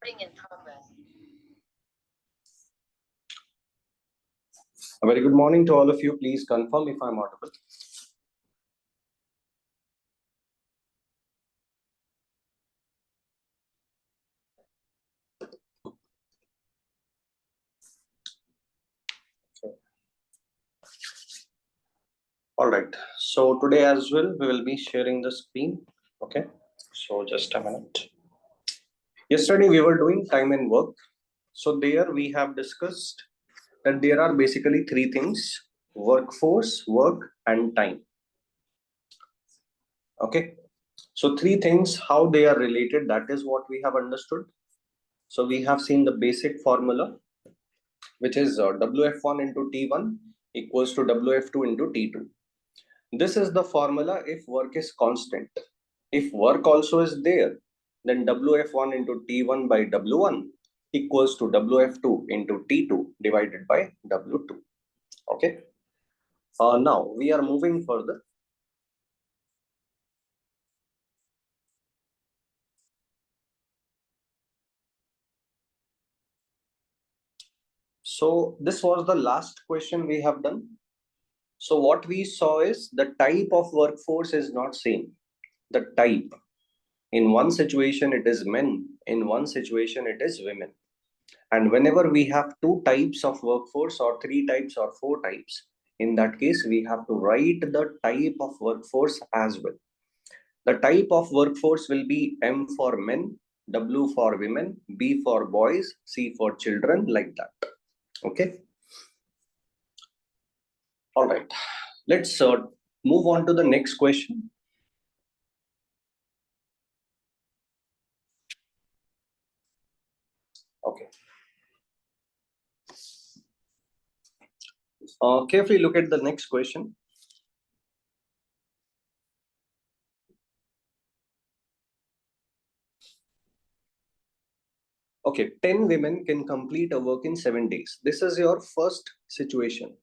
In progress. A very good morning to all of you. Please confirm if I'm audible. Okay. All right. So today as well, we will be sharing the screen. Okay. So just a minute. Yesterday we were doing time and work. So there we have discussed that there are basically three things: workforce, work, and time. Okay. So three things, how they are related, that is what we have understood. So we have seen the basic formula, which is WF1 into T1 equals to WF2 into T2. This is the formula if work is constant. If work also is there, then WF1 into T1 by W1 equals to WF2 into T2 divided by W2. Okay. Now we are moving further. So this was the last question we have done. So what we saw is the type of workforce is not same. The type. In one situation, it is men. In one situation, it is women. And whenever we have two types of workforce or three types or four types, in that case, we have to write the type of workforce as well. The type of workforce will be M for men, W for women, B for boys, C for children, like that. Okay. All right. Let's move on to the next question. Okay. Carefully look at the next question. Okay, 10 women can complete a work in 7 days. This is your first situation.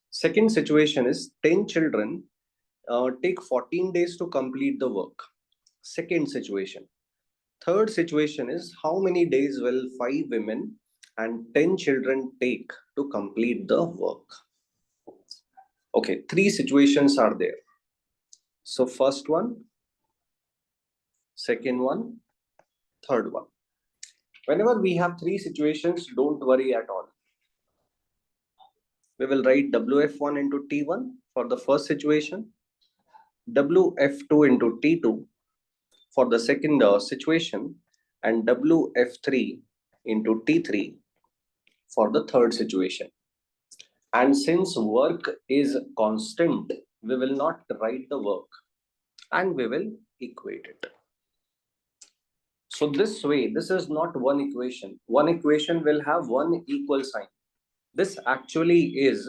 Second situation is 10 children take 14 days to complete the work. Second situation. Third situation is how many days will 5 women and 10 children take to complete the work? Okay, three situations are there. So first one, second one, third one. Whenever we have three situations, don't worry at all. We will write WF1 into T1 for the first situation, WF2 into T2 for the second situation, and WF3 into T3 for the third situation. And since work is constant, we will not write the work and we will equate it. So this way, this is not one equation. One equation will have one equal sign. This actually is,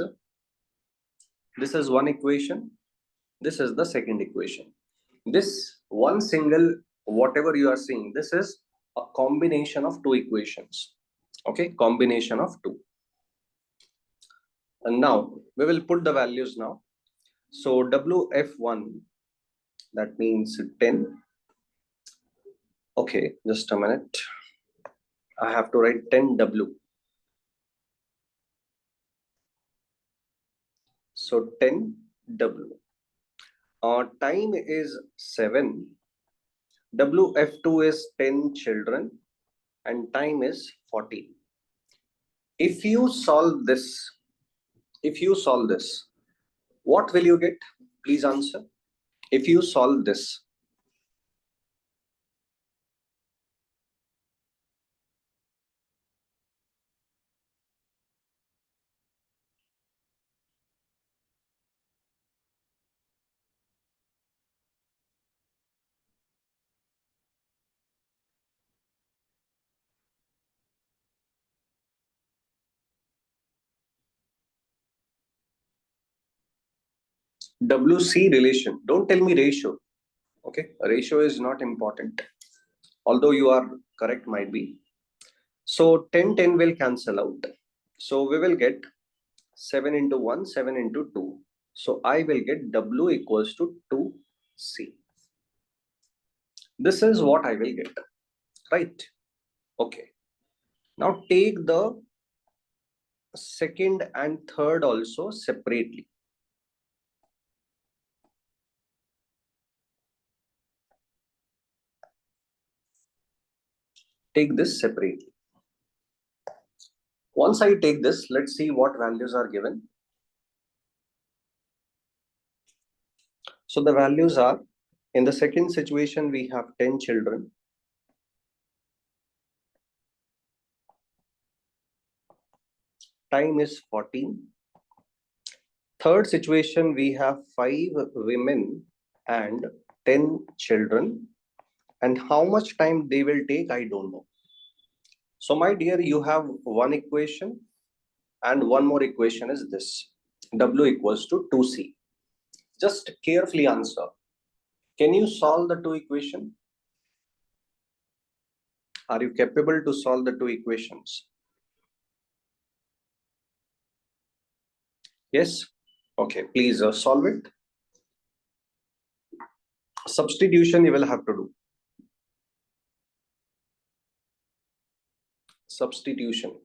this is one equation. This is the second equation. This one single, whatever you are seeing, this is a combination of two equations. Okay, combination of two. And now we will put the values now. So WF1, that means 10. Okay, just a minute. I have to write 10W. So 10W. Time is 7. WF2 is 10 children and time is 14. If you solve this, what will you get? Please answer. If you solve this, WC relation, don't tell me ratio. Okay, ratio is not important, although you are correct, might be. So 10 will cancel out. So we will get 7 into 1, 7 into 2. So I will get W equals to 2C. This is what I will get, right? Okay. Now take the second and third also separately. Take this separately. Once I take this, let's see what values are given. So the values are, in the second situation, we have 10 children. Time is 14. Third situation, we have 5 women and 10 children. And how much time they will take, I don't know. So my dear, you have one equation and one more equation is this. W equals to 2C. Just carefully answer. Can you solve the two equations? Are you capable to solve the two equations? Yes? Okay, please solve it. Substitution you will have to do. Substitution.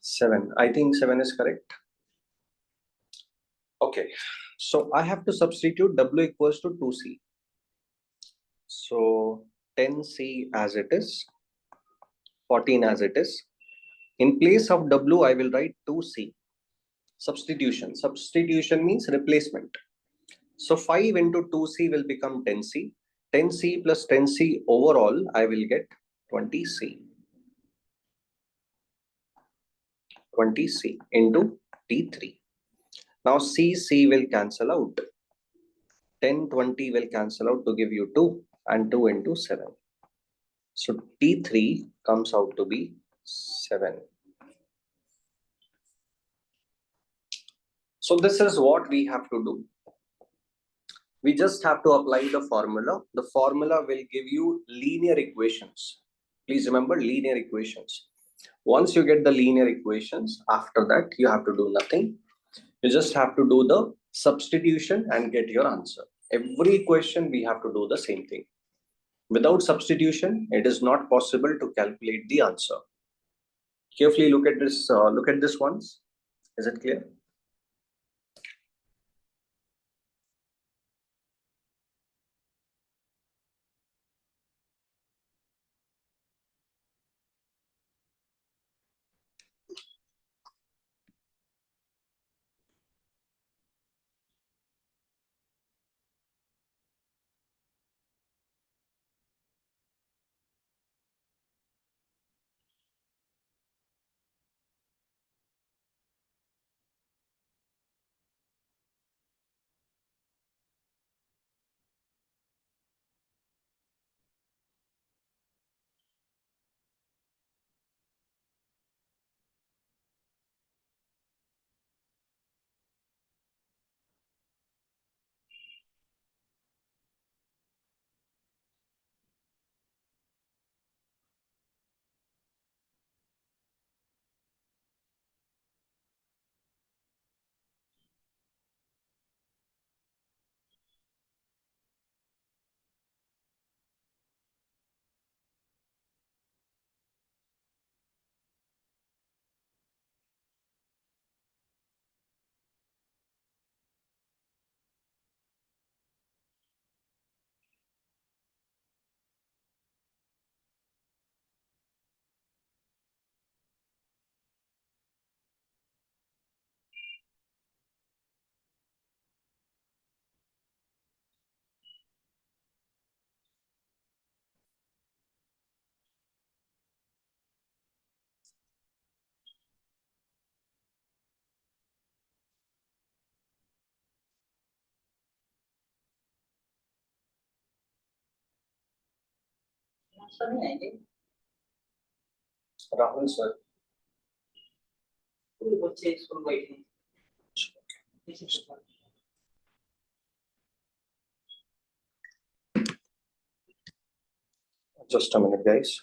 Seven. I think 7 is correct. Okay. So I have to substitute W equals to 2C. So 10C as it is, 14 as it is. In place of W, I will write 2C. Substitution. Substitution means replacement. So 5 into 2C will become 10C. 10C plus 10C overall, I will get 20C. 20C into T3. Now C will cancel out. 10, 20 will cancel out to give you 2 and 2 into 7. So T3 comes out to be 7. So this is what we have to do. We just have to apply the formula. The formula will give you linear equations. Please remember linear equations. Once you get the linear equations, after that you have to do nothing. You just have to do the substitution and get your answer. Every question we have to do the same thing. Without substitution, it is not possible to calculate the answer. Carefully look at this. Look at this once. Is it clear? Rahul sir. Just a minute, guys.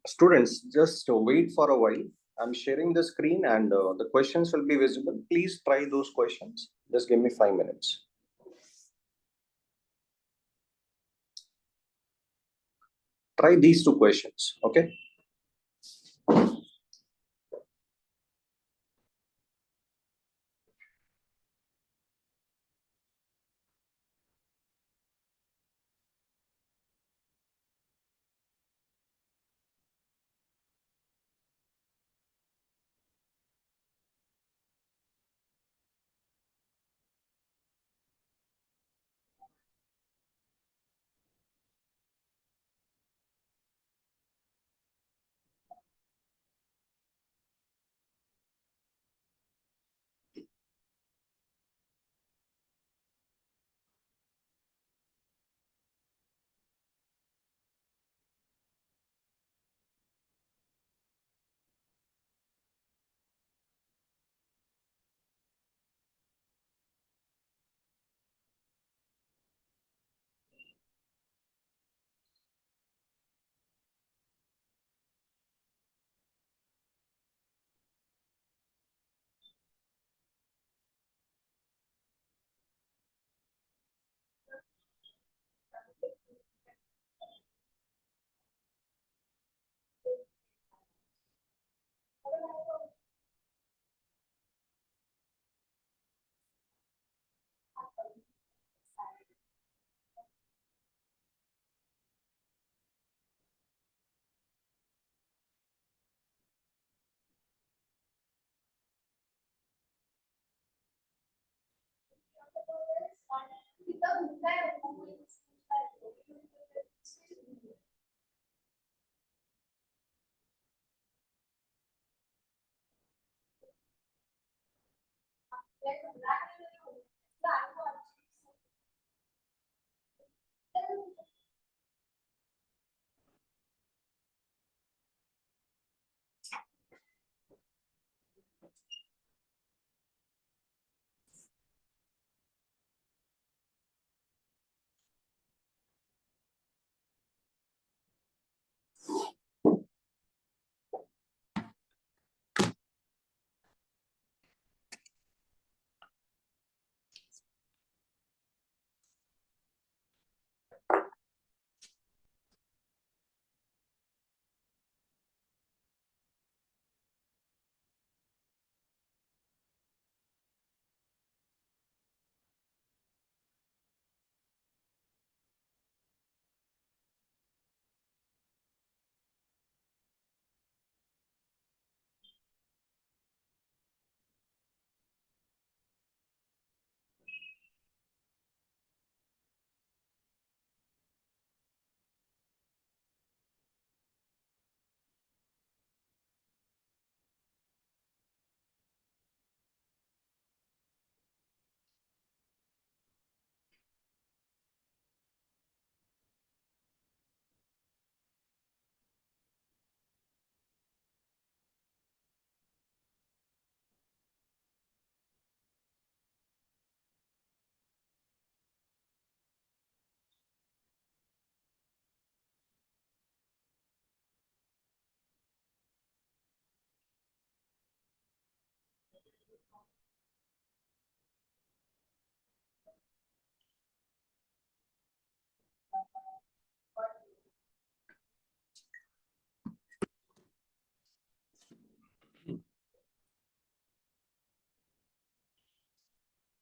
Students, just wait for a while. I'm sharing the screen and the questions will be visible. Please try those questions. Just give me 5 minutes. Try these two questions, okay?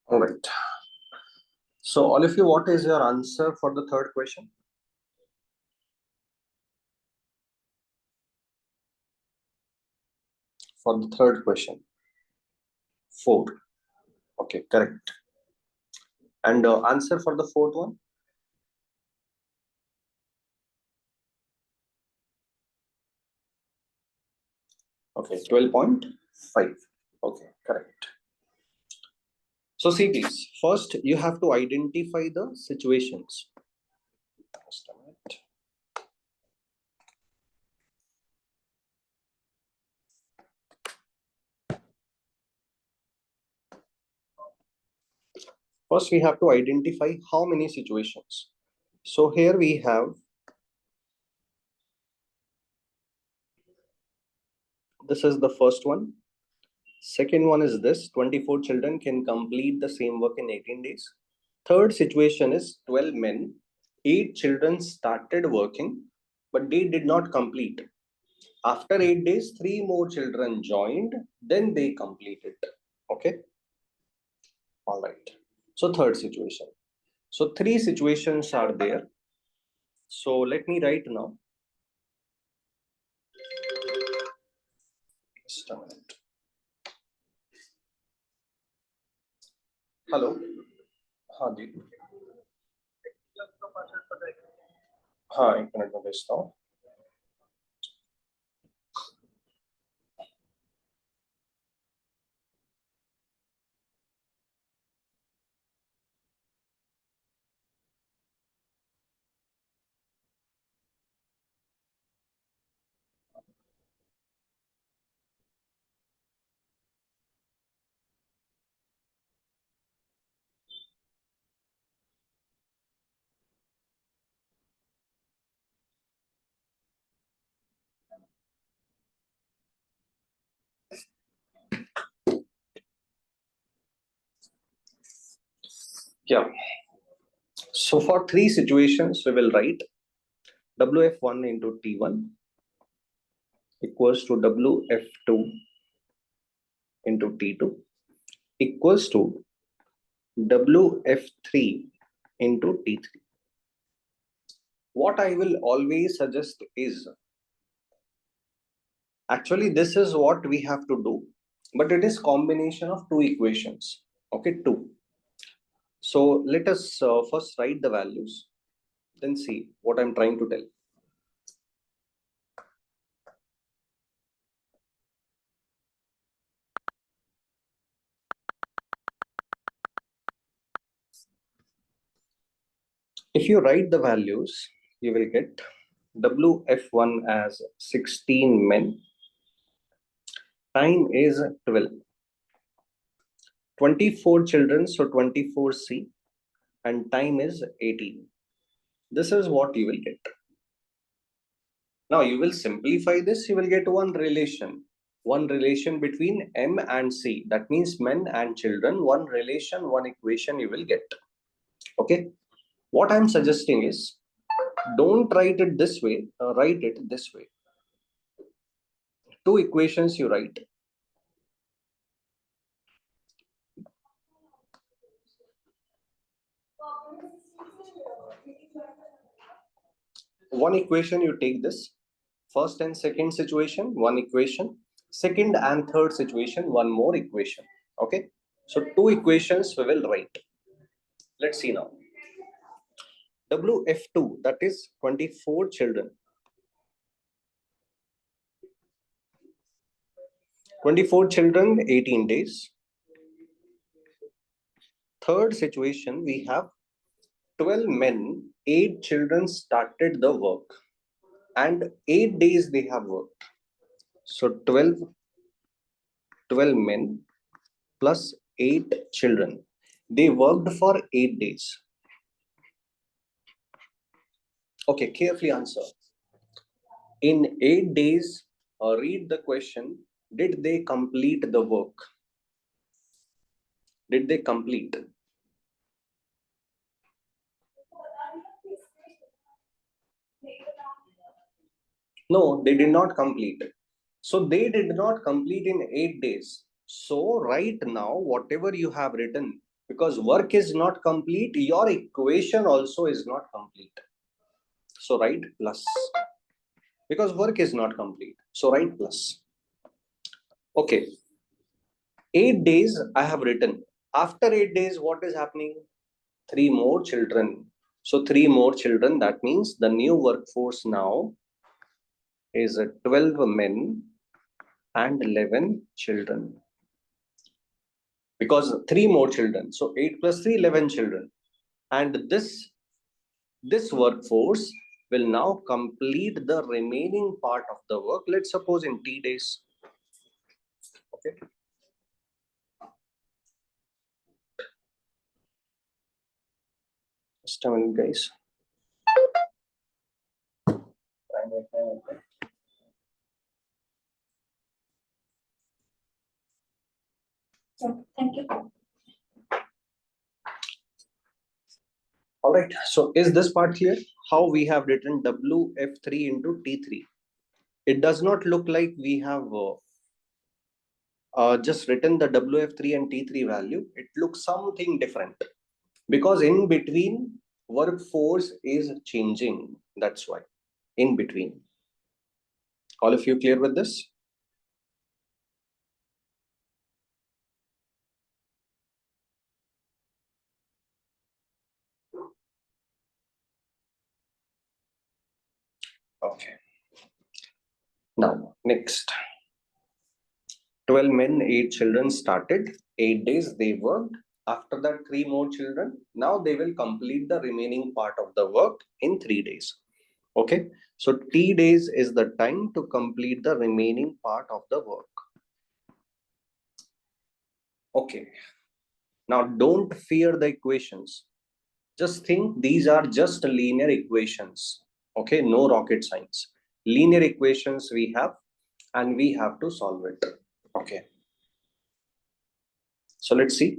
All right. So all of you, what is your answer for the third question? For the third question, 4. Okay, correct. And answer for the fourth one? Okay, 12.5. Okay, correct. So see please, first you have to identify the situations. Just a minute. First we have to identify how many situations. So here we have This is the first one. Second one is this: 24 children can complete the same work in 18 days. Third situation is 12 men, 8 children started working, but they did not complete. After 8 days, 3 more children joined, then they completed. Okay, all right. So, third situation. So, three situations are there. So, let me write now. Just a minute. Hello हाँ जी हाँ एक minute में भेजता हूँ Yeah. So for three situations, we will write WF1 into T1 equals to WF2 into T2 equals to WF3 into T3. What I will always suggest is, actually this is what we have to do, but it is combination of two equations. Okay, two. So let us first write the values, then see what I'm trying to tell. If you write the values, you will get WF1 as 16 men, time is 12, 24 children, so 24C, and time is 18. This is what you will get. Now you will simplify this, you will get one relation between M and C. That means men and children, one relation, one equation you will get. Okay. What I'm suggesting is, don't write it this way, write it this way. Two equations you write. One equation you take this, first and second situation, one equation, second and third situation, one more equation. Okay. So two equations we will write. Let's see now. WF2, that is 24 children. 24 children, 18 days. Third situation, we have 12 men, 8 children started the work, and 8 days they have worked. So 12 men plus 8 children. They worked for 8 days. Okay, carefully answer. In 8 days, read the question. Did they complete the work? Did they complete? No, they did not complete. So they did not complete in 8 days. So right now, whatever you have written, because work is not complete, your equation also is not complete. So write plus. Because work is not complete. So write plus. Okay. 8 days I have written. After 8 days, what is happening? 3 more children. So 3 more children. That means the new workforce now is 12 men and 11 children. Because 3 more children. So 8 plus 3, 11 children. And this workforce will now complete the remaining part of the work. Let's suppose in T days. Okay. Just a minute, guys. right. So is this part clear? How we have written WF3 into T3. It does not look like we have just written the WF3 and T3 value. It looks something different because in between workforce is changing. That's why in between. All of you clear with this? Okay. Now, next. 12 men, 8 children started. 8 days they worked. After that, 3 more children. Now they will complete the remaining part of the work in 3 days. Okay. So T days is the time to complete the remaining part of the work. Okay. Now don't fear the equations. Just think these are just linear equations. Okay. No rocket science. Linear equations we have and we have to solve it. Okay. So let's see.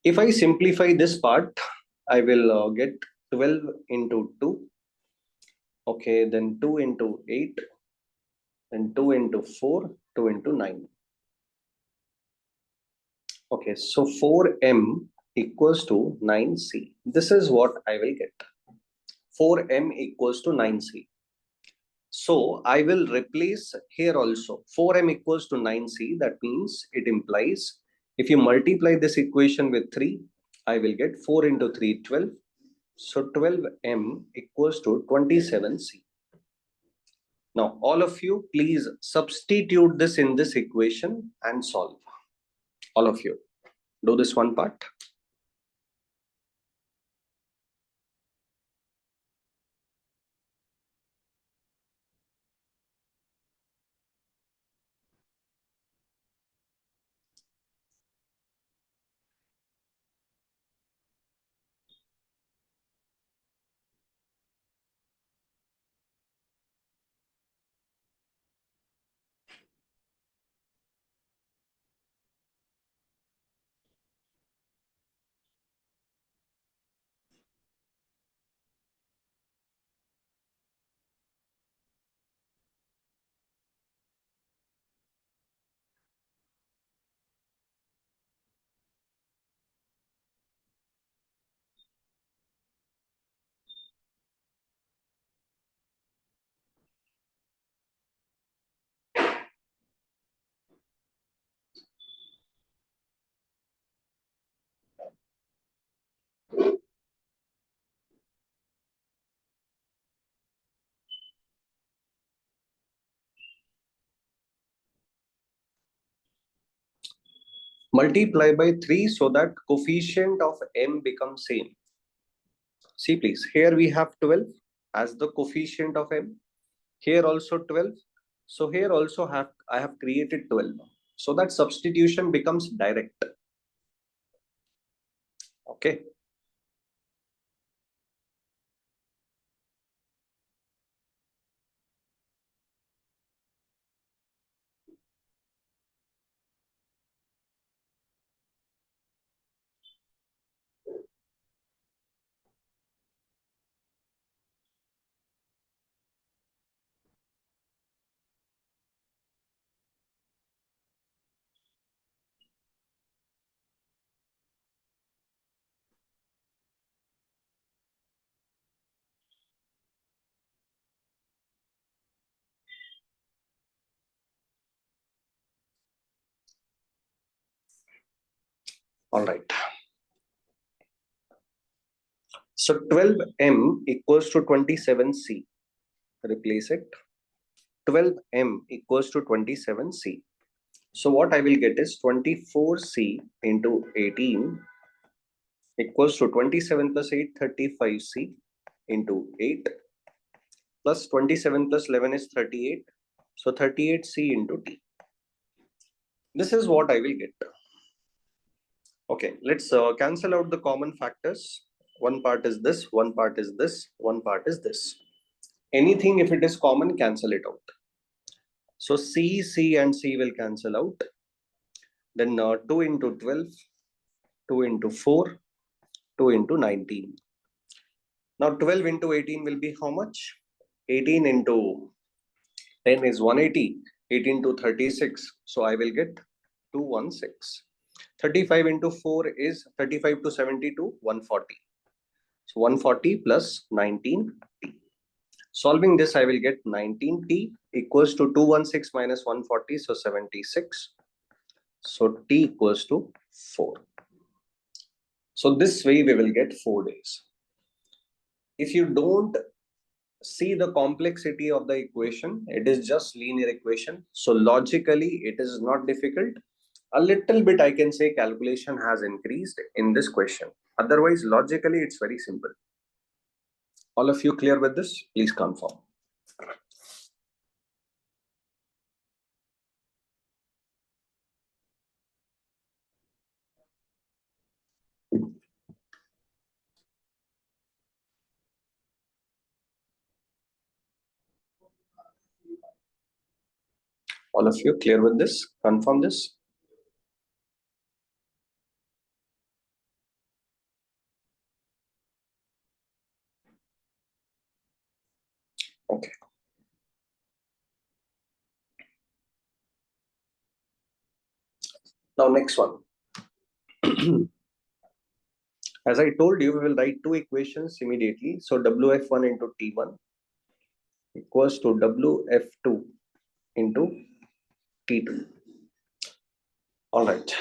If I simplify this part, I will get 12 into 2. Okay, then 2 into 8, then 2 into 4, 2 into 9. Okay, so 4m equals to 9c. This is what I will get. 4m equals to 9c. So I will replace here also. 4m equals to 9c. That means it implies if you multiply this equation with 3, I will get 4 into 3, 12. So 12m equals to 27c. Now, all of you, please substitute this in this equation and solve. All of you, do this one part. Multiply by 3 so that coefficient of m becomes same. See please, here we have 12 as the coefficient of m. Here also 12. So here also I have created 12. So that substitution becomes direct. Okay. All right. So 12m equals to 27c. Replace it. 12m equals to 27c. So what I will get is 24c into 18 equals to 27 plus 8, 35c into 8 plus 27 plus 11 is 38. So 38c into t. This is what I will get. Okay, let's cancel out the common factors. One part is this, one part is this, one part is this. Anything if it is common, cancel it out. So C and C will cancel out. Then 2 into 12, 2 into 4, 2 into 19. Now 12 into 18 will be how much? 18 into 10 is 180. 18 to 36. So I will get 216. 35 into 4 is 35 to 72, 140. So 140 plus 19t. Solving this, I will get 19t equals to 216 minus 140, so 76. So t equals to 4. So this way we will get 4 days. If you don't see the complexity of the equation, it is just linear equation. So logically, it is not difficult. A little bit, I can say, calculation has increased in this question. Otherwise, logically, it's very simple. All of you clear with this? Please confirm. All of you clear with this? Confirm this? Okay. Now, next one. As I told you, we will write two equations immediately. So WF1 into T1 equals to WF2 into T2. All right.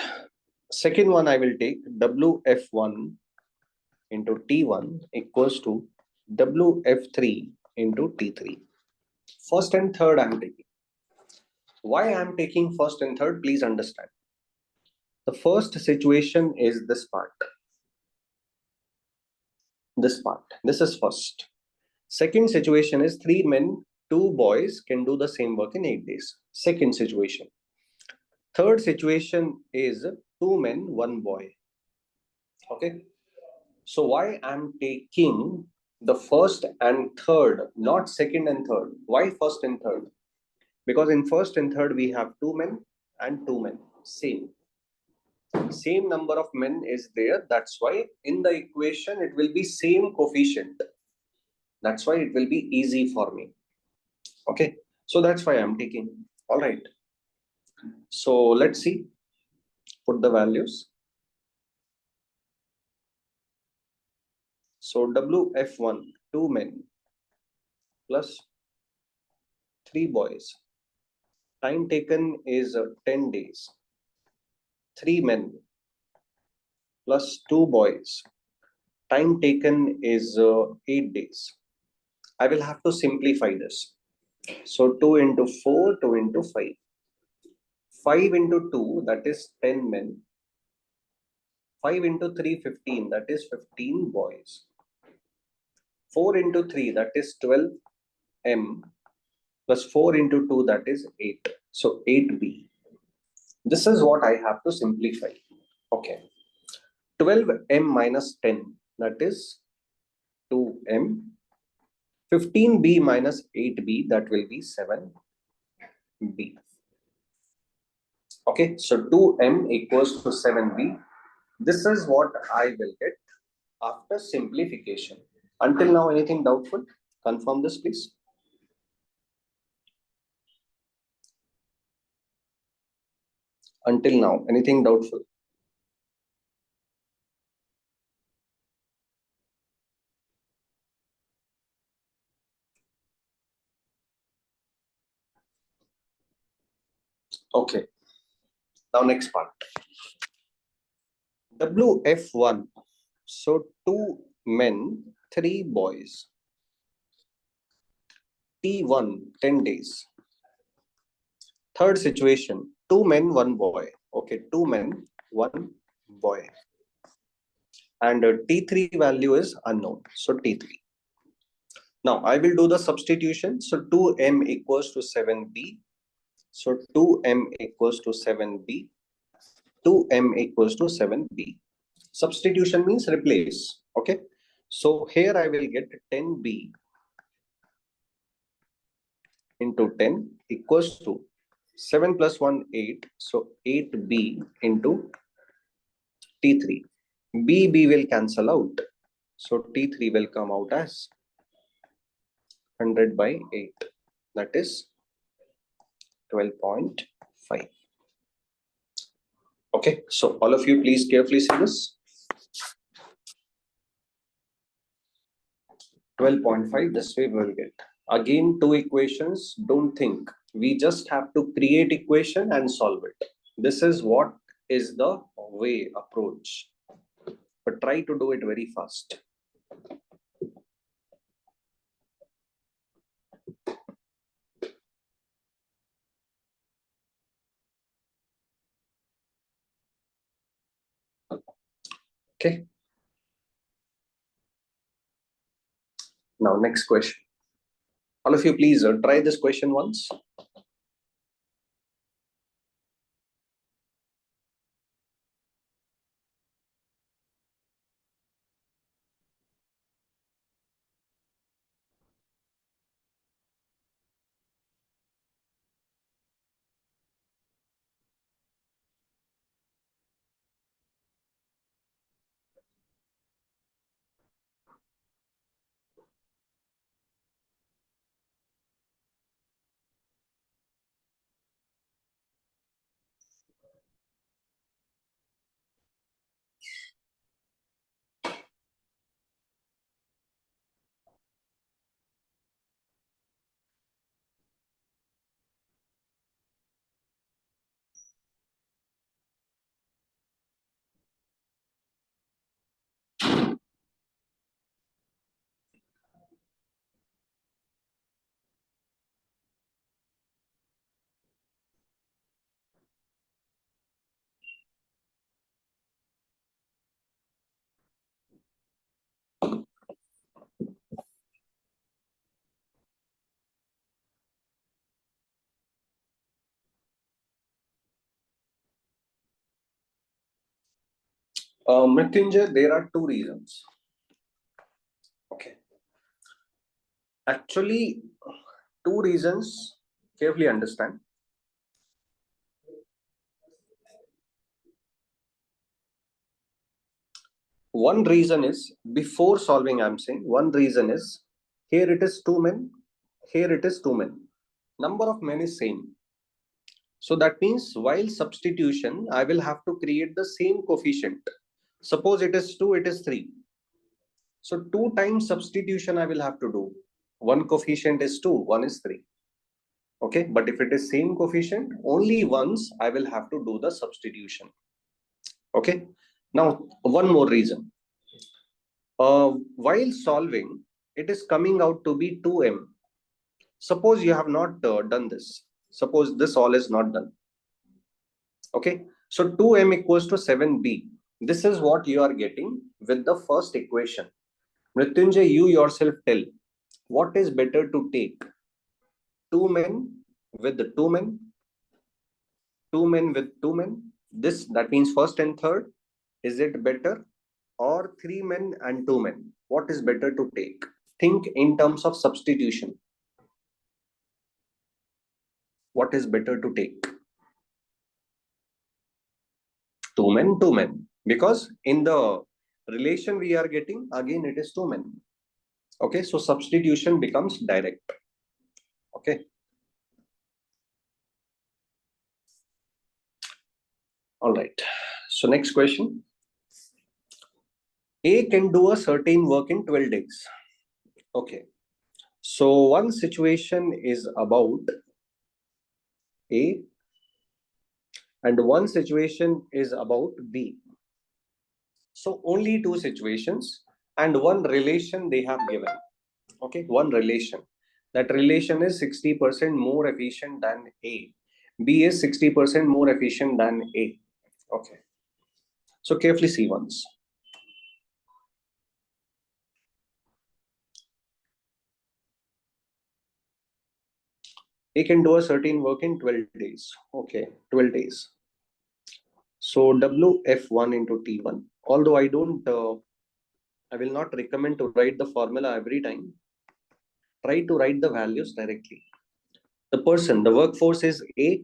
Second one, I will take WF1 into T1 equals to WF3 into T3. First and third I am taking. Why I am taking first and third, please understand. The first situation is this part. This part. This is first. Second situation is 3 men, 2 boys can do the same work in 8 days. Second situation. Third situation is 2 men, 1 boy. Okay. So why I'm taking the first and third, not second and third? Why first and third? Because in first and third we have 2 men and 2 men. Same number of men is there. That's why in the equation it will be same coefficient. That's why it will be easy for me. Okay. So that's why I'm taking. All right. So let's see. Put the values. So WF1, 2 men plus 3 boys. Time taken is 10 days. 3 men plus 2 boys. Time taken is 8 days. I will have to simplify this. So 2 into 4, 2 into 5. 5 into 2, that is 10 men. 5 into 3, 15, that is 15 boys. 4 into 3, that is 12 m, plus 4 into 2, that is 8. So 8b. This is what I have to simplify. Okay. 12m minus 10, that is 2m. 15b minus 8b, that will be 7b. Okay, so 2m equals to 7b. This is what I will get after simplification. Until now, anything doubtful? Confirm this, please. Until now, anything doubtful? Okay. Now, next part. WF1. So, 2 men, 3 boys. T1, 10 days. Third situation, 2 men, 1 boy. Okay, 2 men, 1 boy. And T3 value is unknown. So, T3. Now, I will do the substitution. So, 2m equals to 7b. So, 2m equals to 7b. 2m equals to 7b. Substitution means replace. Okay. So, here I will get 10b into 10 equals to 7 plus 1, 8. So, 8b into T3. B will cancel out. So T3 will come out as 100 by 8. That is 12.5. Okay, so all of you please carefully see this. 12.5, this way we will get. Again, two equations, don't think. We just have to create equation and solve it. This is what is the way approach. But try to do it very fast. Okay. Now, next question. All of you, please try this question once. Mrityunjay, there are two reasons. Okay. Actually, two reasons. Carefully understand. One reason is, before solving, I'm saying, one reason is, here it is 2 men, here it is 2 men. Number of men is same. So that means while substitution, I will have to create the same coefficient. Suppose it is 2, it is 3. So 2 times substitution I will have to do. One coefficient is 2, one is 3. Okay, but if it is same coefficient, only once I will have to do the substitution. Okay, now one more reason. While solving, it is coming out to be 2m. Suppose you have not done this. Suppose this all is not done. Okay, so 2m equals to 7b. This is what you are getting with the first equation. Mrityunjay, you yourself tell, what is better to take? 2 men with the 2 men, 2 men with 2 men. This, that means first and third. Is it better? Or 3 men and 2 men? What is better to take? Think in terms of substitution. What is better to take? 2 men, 2 men. Because in the relation we are getting, again it is 2 men. Okay, so substitution becomes direct. Okay. All right. So next question. A can do a certain work in 12 days. Okay. So one situation is about A and one situation is about B. So only two situations and one relation they have given. Okay, one relation. That relation is 60% more efficient than A. B is 60% more efficient than A. Okay. So carefully see once. A can do a certain work in 12 days. Okay, 12 days. So WF1 into T1. Although I will not recommend to write the formula every time. Try to write the values directly. The person, the workforce is A,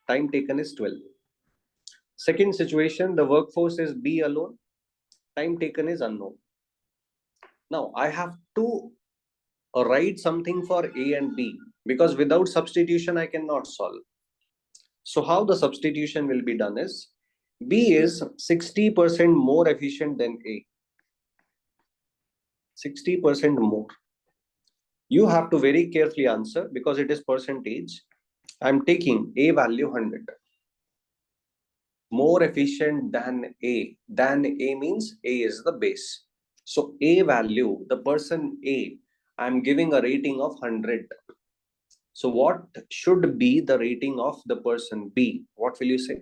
time taken is 12. Second situation, the workforce is B alone, Time taken is unknown. Now I have to write something for A and B, because without substitution I cannot solve. So how the substitution will be done is, B is 60% more efficient than A. 60% more. You have to very carefully answer because it is percentage. I'm taking A value 100. More efficient than A. Than A means A is the base. So A value, the person A, I'm giving a rating of 100. So what should be the rating of the person B? What will you say?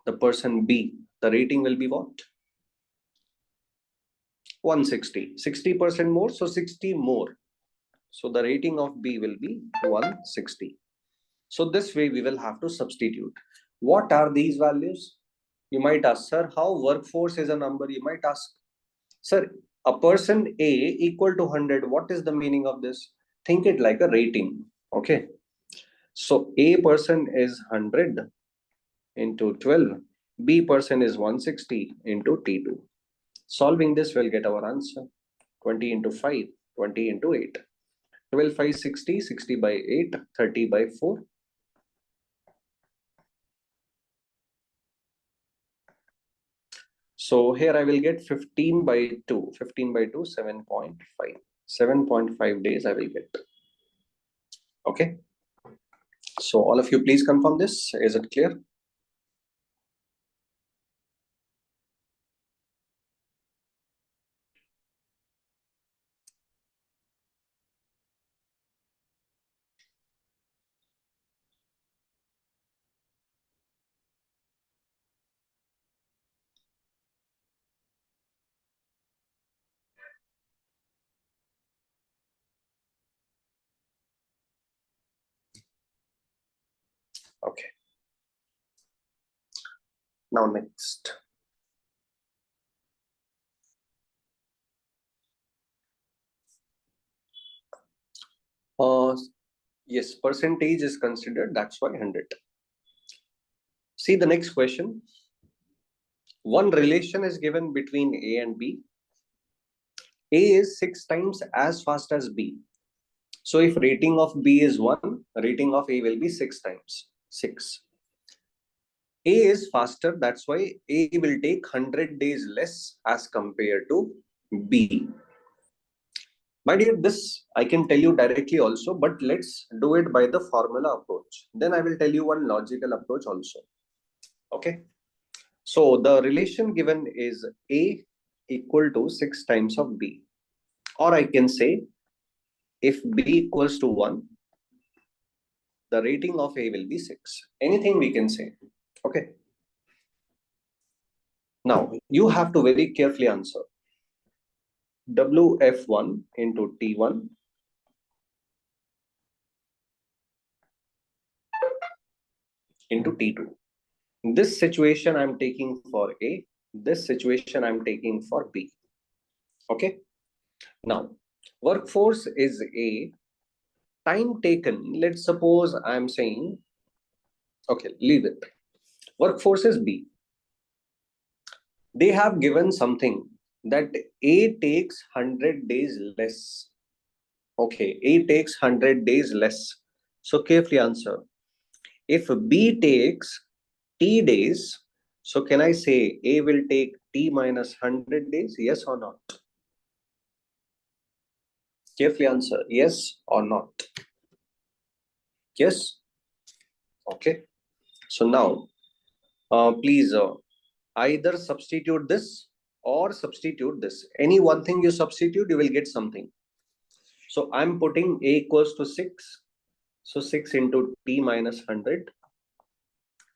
The person B, the rating will be what? 160. 60% more, so 60 more. So the rating of B will be 160. So this way we will have to substitute. What are these values? You might ask, sir, how workforce is a number? You might ask, sir, a person A equal to 100. What is the meaning of this? Think it like a rating. Okay. So A person is 100 into 12. B person is 160 into T2. Solving this, we'll get our answer. 20 into 5, 20 into 8. 12, 5, 60, 60 by 8, 30 by 4. So here I will get 15 by 2. 15 by 2, 7.5. 7.5 days I will get. Okay. So all of you, please confirm this. Is it clear? Okay. Now next. Yes, percentage is considered. That's why 100. See the next question. One relation is given between A and B. A is 6 times as fast as B. So if rating of B is 1, rating of A will be 6 times. 6. A is faster. That's why A will take 100 days less as compared to B. My dear, this I can tell you directly also, but let's do it by the formula approach. Then I will tell you one logical approach also. Okay. So the relation given is A equal to 6 times of B. Or I can say, if B equals to 1, the rating of A will be 6. Anything we can say. Okay. Now, you have to very carefully answer. WF1 into T1 into T2. This situation I'm taking for A. This situation I'm taking for B. Okay. Now, workforce is A. Time taken, let's suppose I'm saying, okay, leave it. Workforce is B. They have given something that A takes 100 days less. Okay, A takes 100 days less. So carefully answer. If B takes T days, so can I say A will take T minus 100 days? Yes or not? Carefully answer. Yes or not? Yes? Okay. So now, please either substitute this or substitute this. Any one thing you substitute, you will get something. So I'm putting A equals to 6. So 6 into T minus 100.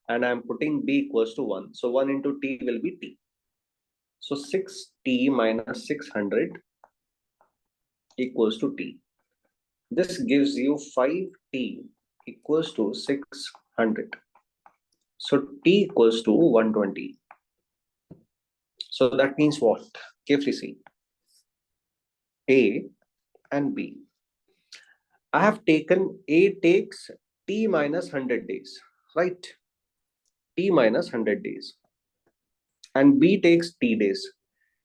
And I'm putting B equals to 1. So 1 into T will be T. So 6T minus 600 equals to T. This gives you 5T equals to 600. So T equals to 120. So that means what? Carefully see. A and B. I have taken A takes T minus 100 days, right? T minus 100 days. and B takes T days.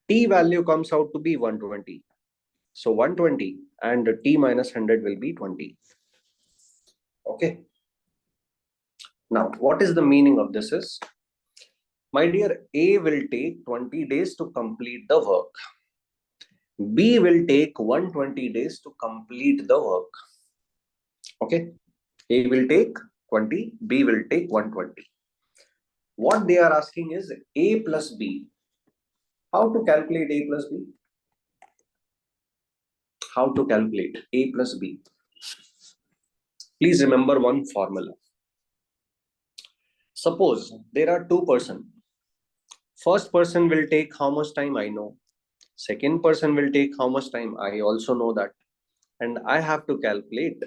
T value comes out to be 120. So 120 and T minus 100 will be 20. Okay. Now, what is the meaning of this is, my dear, A will take 20 days to complete the work. B will take 120 days to complete the work. Okay. A will take 20, B will take 120. What they are asking is A plus B. How to calculate A plus B? How to calculate A plus B? Please remember one formula. Suppose there are two persons. First person will take how much time, I know. Second person will take how much time, I also know that. And I have to calculate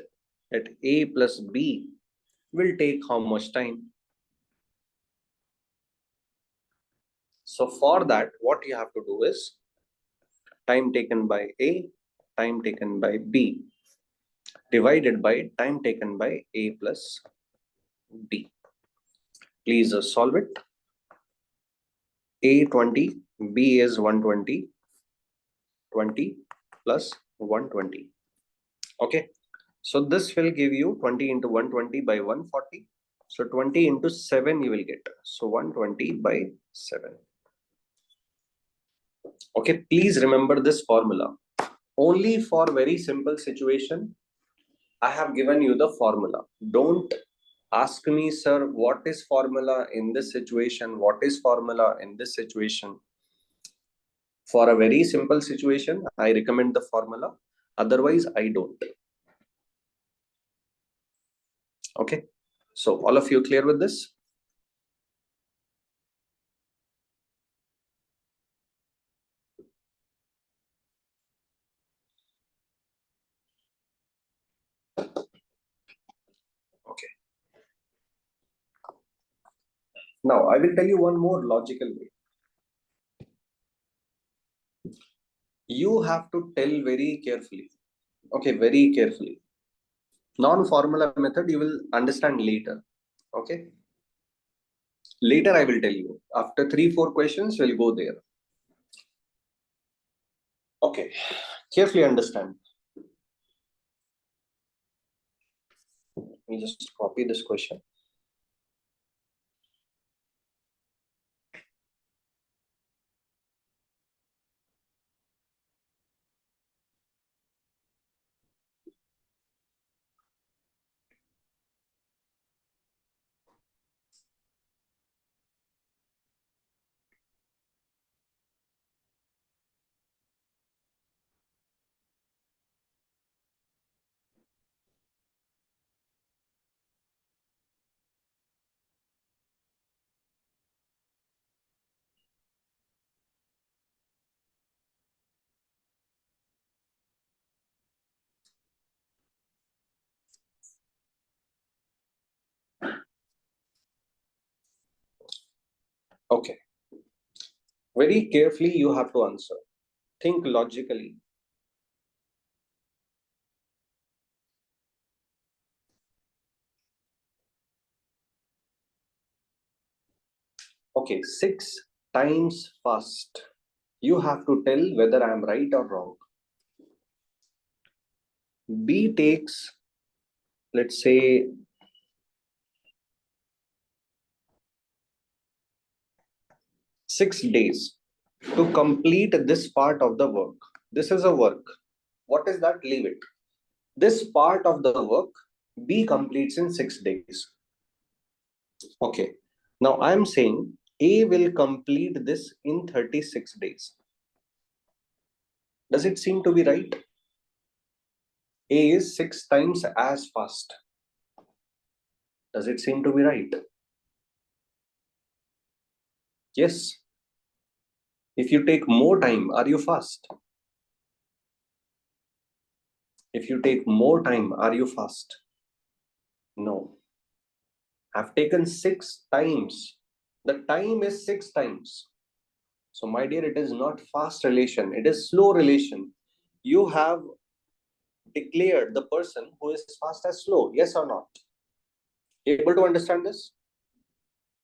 that A plus B will take how much time. So for that, what you have to do is time taken by A, time taken by B, divided by time taken by A plus B. Please solve it. A 20, B is 120, 20 plus 120. Okay. So this will give you 20 into 120 by 140. So 20 into 7 you will get. So 120 by 7. Okay, please remember this formula. Only for very simple situation, I have given you the formula. Don't ask me, sir, what is formula in this situation? What is formula in this situation? For a very simple situation, I recommend the formula. Otherwise, I don't. Okay. So all of you clear with this? Okay. Now I will tell you one more logical way. You have to tell very carefully. Okay, very carefully. Non-formula method you will understand later. Okay. Later I will tell you. After 3-4 questions, we'll go there. Okay. Carefully understand. Let me just copy this question. Okay. Very carefully you have to answer. Think logically. Okay, 6 times fast. You have to tell whether I am right or wrong. B takes, let's say, 6 days to complete this part of the work. This is a work. What is that? Leave it. This part of the work, B completes in 6 days. Okay. Now I am saying A will complete this in 36 days. Does it seem to be right? A is 6 times as fast. Does it seem to be right? Yes. If you take more time, are you fast? If you take more time, are you fast? No. I've taken 6 times. The time is 6 times. So, my dear, it is not fast relation, it is slow relation. You have declared the person who is fast as slow, yes or not? Able to understand this?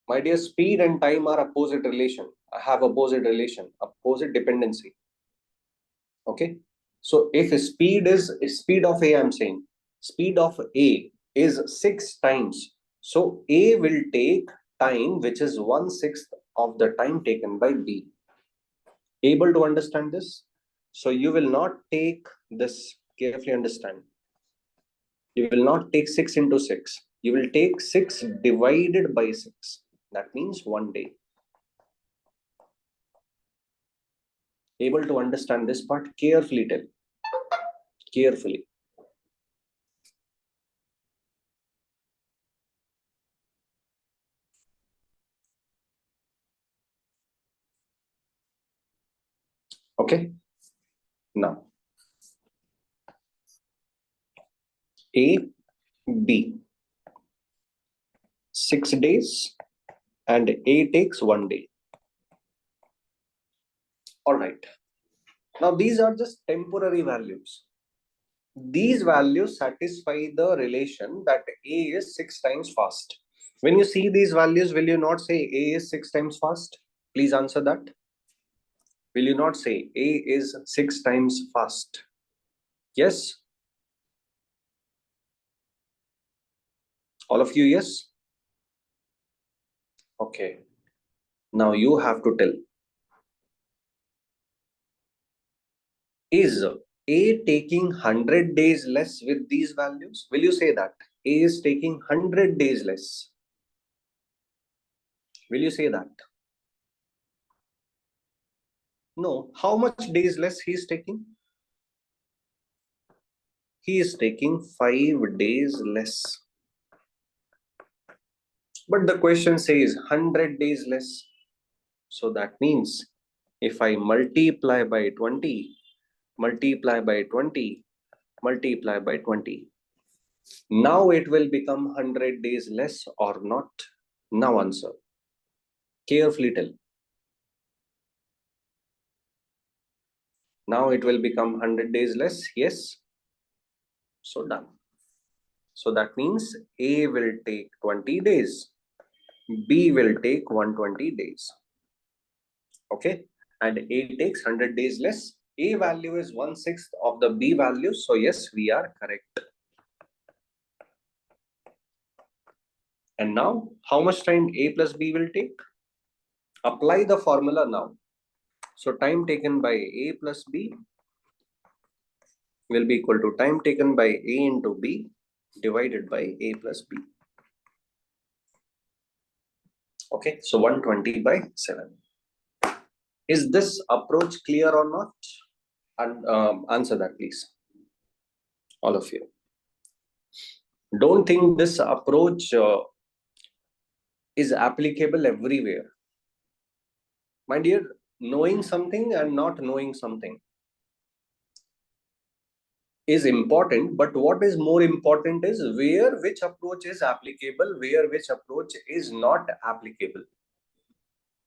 My dear, speed and time are opposite relation. I have opposite relation, opposite dependency. Okay. So if speed of A, I'm saying speed of A is 6 times. So A will take time which is 1/6 of the time taken by B. Able to understand this? So you will not take this, carefully understand. You will not take 6 into 6. You will take 6 divided by 6. That means 1 day. Able to understand this part? Carefully tell. Carefully. Okay. Now, A, B, 6 days, and A takes 1 day. All right. Now, these are just temporary values. These values satisfy the relation that A is 6 times fast. When you see these values, will you not say A is 6 times fast? Please answer that. Will you not say A is 6 times fast? Yes? All of you, yes? Okay. Now you have to tell. Is A taking 100 days less with these values? Will you say that? A is taking 100 days less. Will you say that? No. How much days less he is taking? He is taking 5 days less. But the question says 100 days less. So that means if I multiply by 20, multiply by 20, multiply by 20, now it will become 100 days less or not? Now answer. Carefully tell. Now it will become 100 days less. Yes. So done. So that means A will take 20 days. B will take 120 days. Okay. And A takes 100 days less. A value is 1/6 of the B value. So yes, we are correct. And now, how much time A plus B will take? Apply the formula now. So time taken by A plus B will be equal to time taken by A into B divided by A plus B. Okay, so 120 by 7. Is this approach clear or not? And answer that, please. All of you. Don't think this approach is applicable everywhere. My dear, knowing something and not knowing something is important, but what is more important is where which approach is applicable, where which approach is not applicable.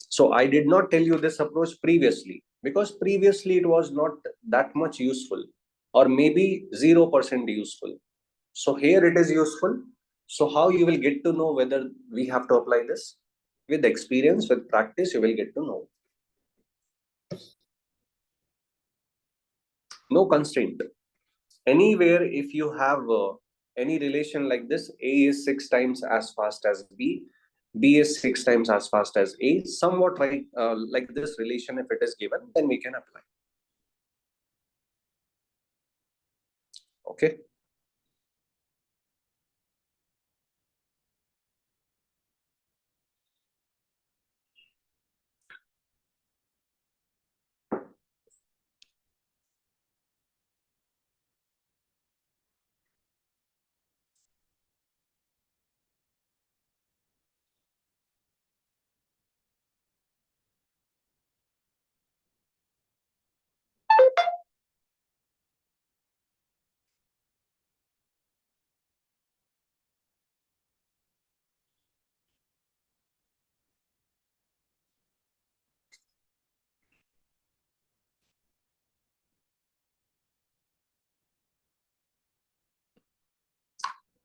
So I did not tell you this approach previously because previously it was not that much useful or maybe 0% useful. So here it is useful. So how you will get to know whether we have to apply this? With experience, with practice, you will get to know. No constraint. Anywhere, if you have any relation like this, A is 6 times as fast as B, B is 6 times as fast as A, somewhat like this relation, if it is given, then we can apply. Okay.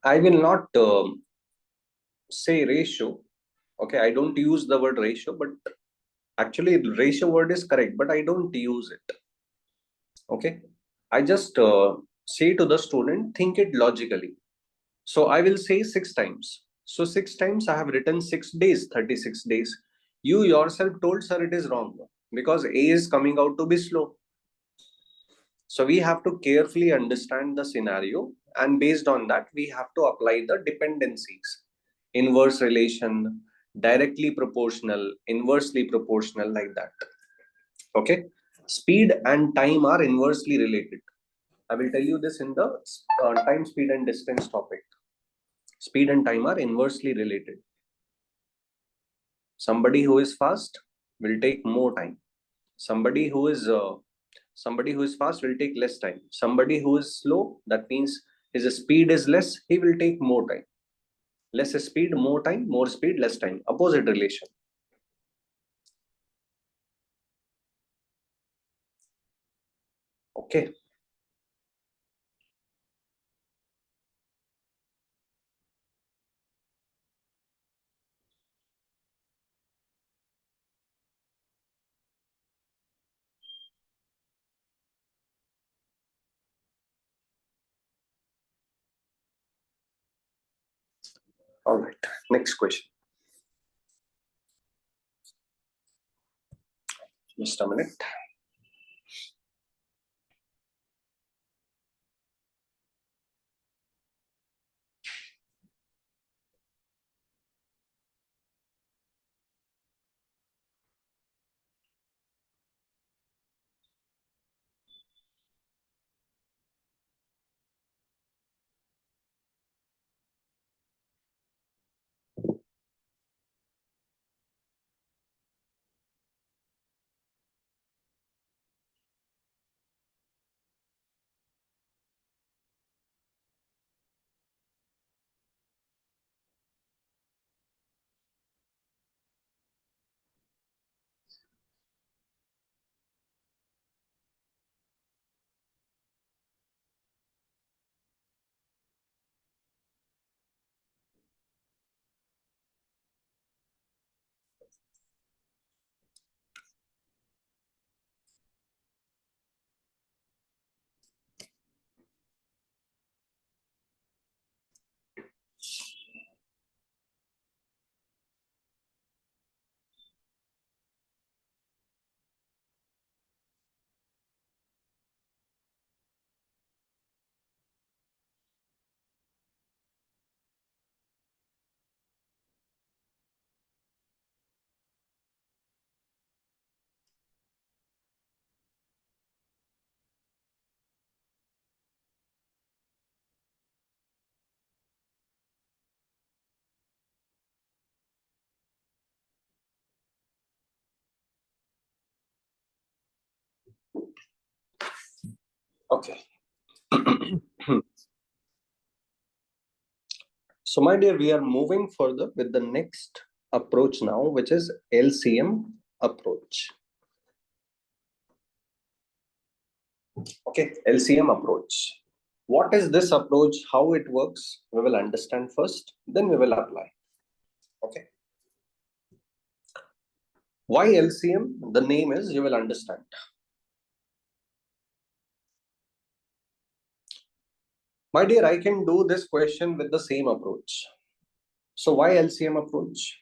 I will not say ratio. Okay, I don't use the word ratio, but actually ratio word is correct, but I don't use it. Okay, I just say to the student, think it logically. So I will say 6 times. So 6 times I have written 6 days, 36 days. You yourself told, sir, it is wrong because A is coming out to be slow. So we have to carefully understand the scenario, and based on that, we have to apply the dependencies. Inverse relation, directly proportional, inversely proportional, like that. Okay. Speed and time are inversely related. I will tell you this in the time, speed, and distance topic. Speed and time are inversely related. Somebody who is fast will take more time. Somebody who is fast will take less time. Somebody who is slow, that means his speed is less, he will take more time. Less speed, more time, more speed, less time. Opposite relation. Okay. All right. Next question. Just a minute. Okay. So, my dear, we are moving further with the next approach now, which is LCM approach. Okay, LCM approach. What is this approach? How it works? We will understand first, then we will apply. Okay. Why LCM? The name is, you will understand. My dear, I can do this question with the same approach. So why LCM approach?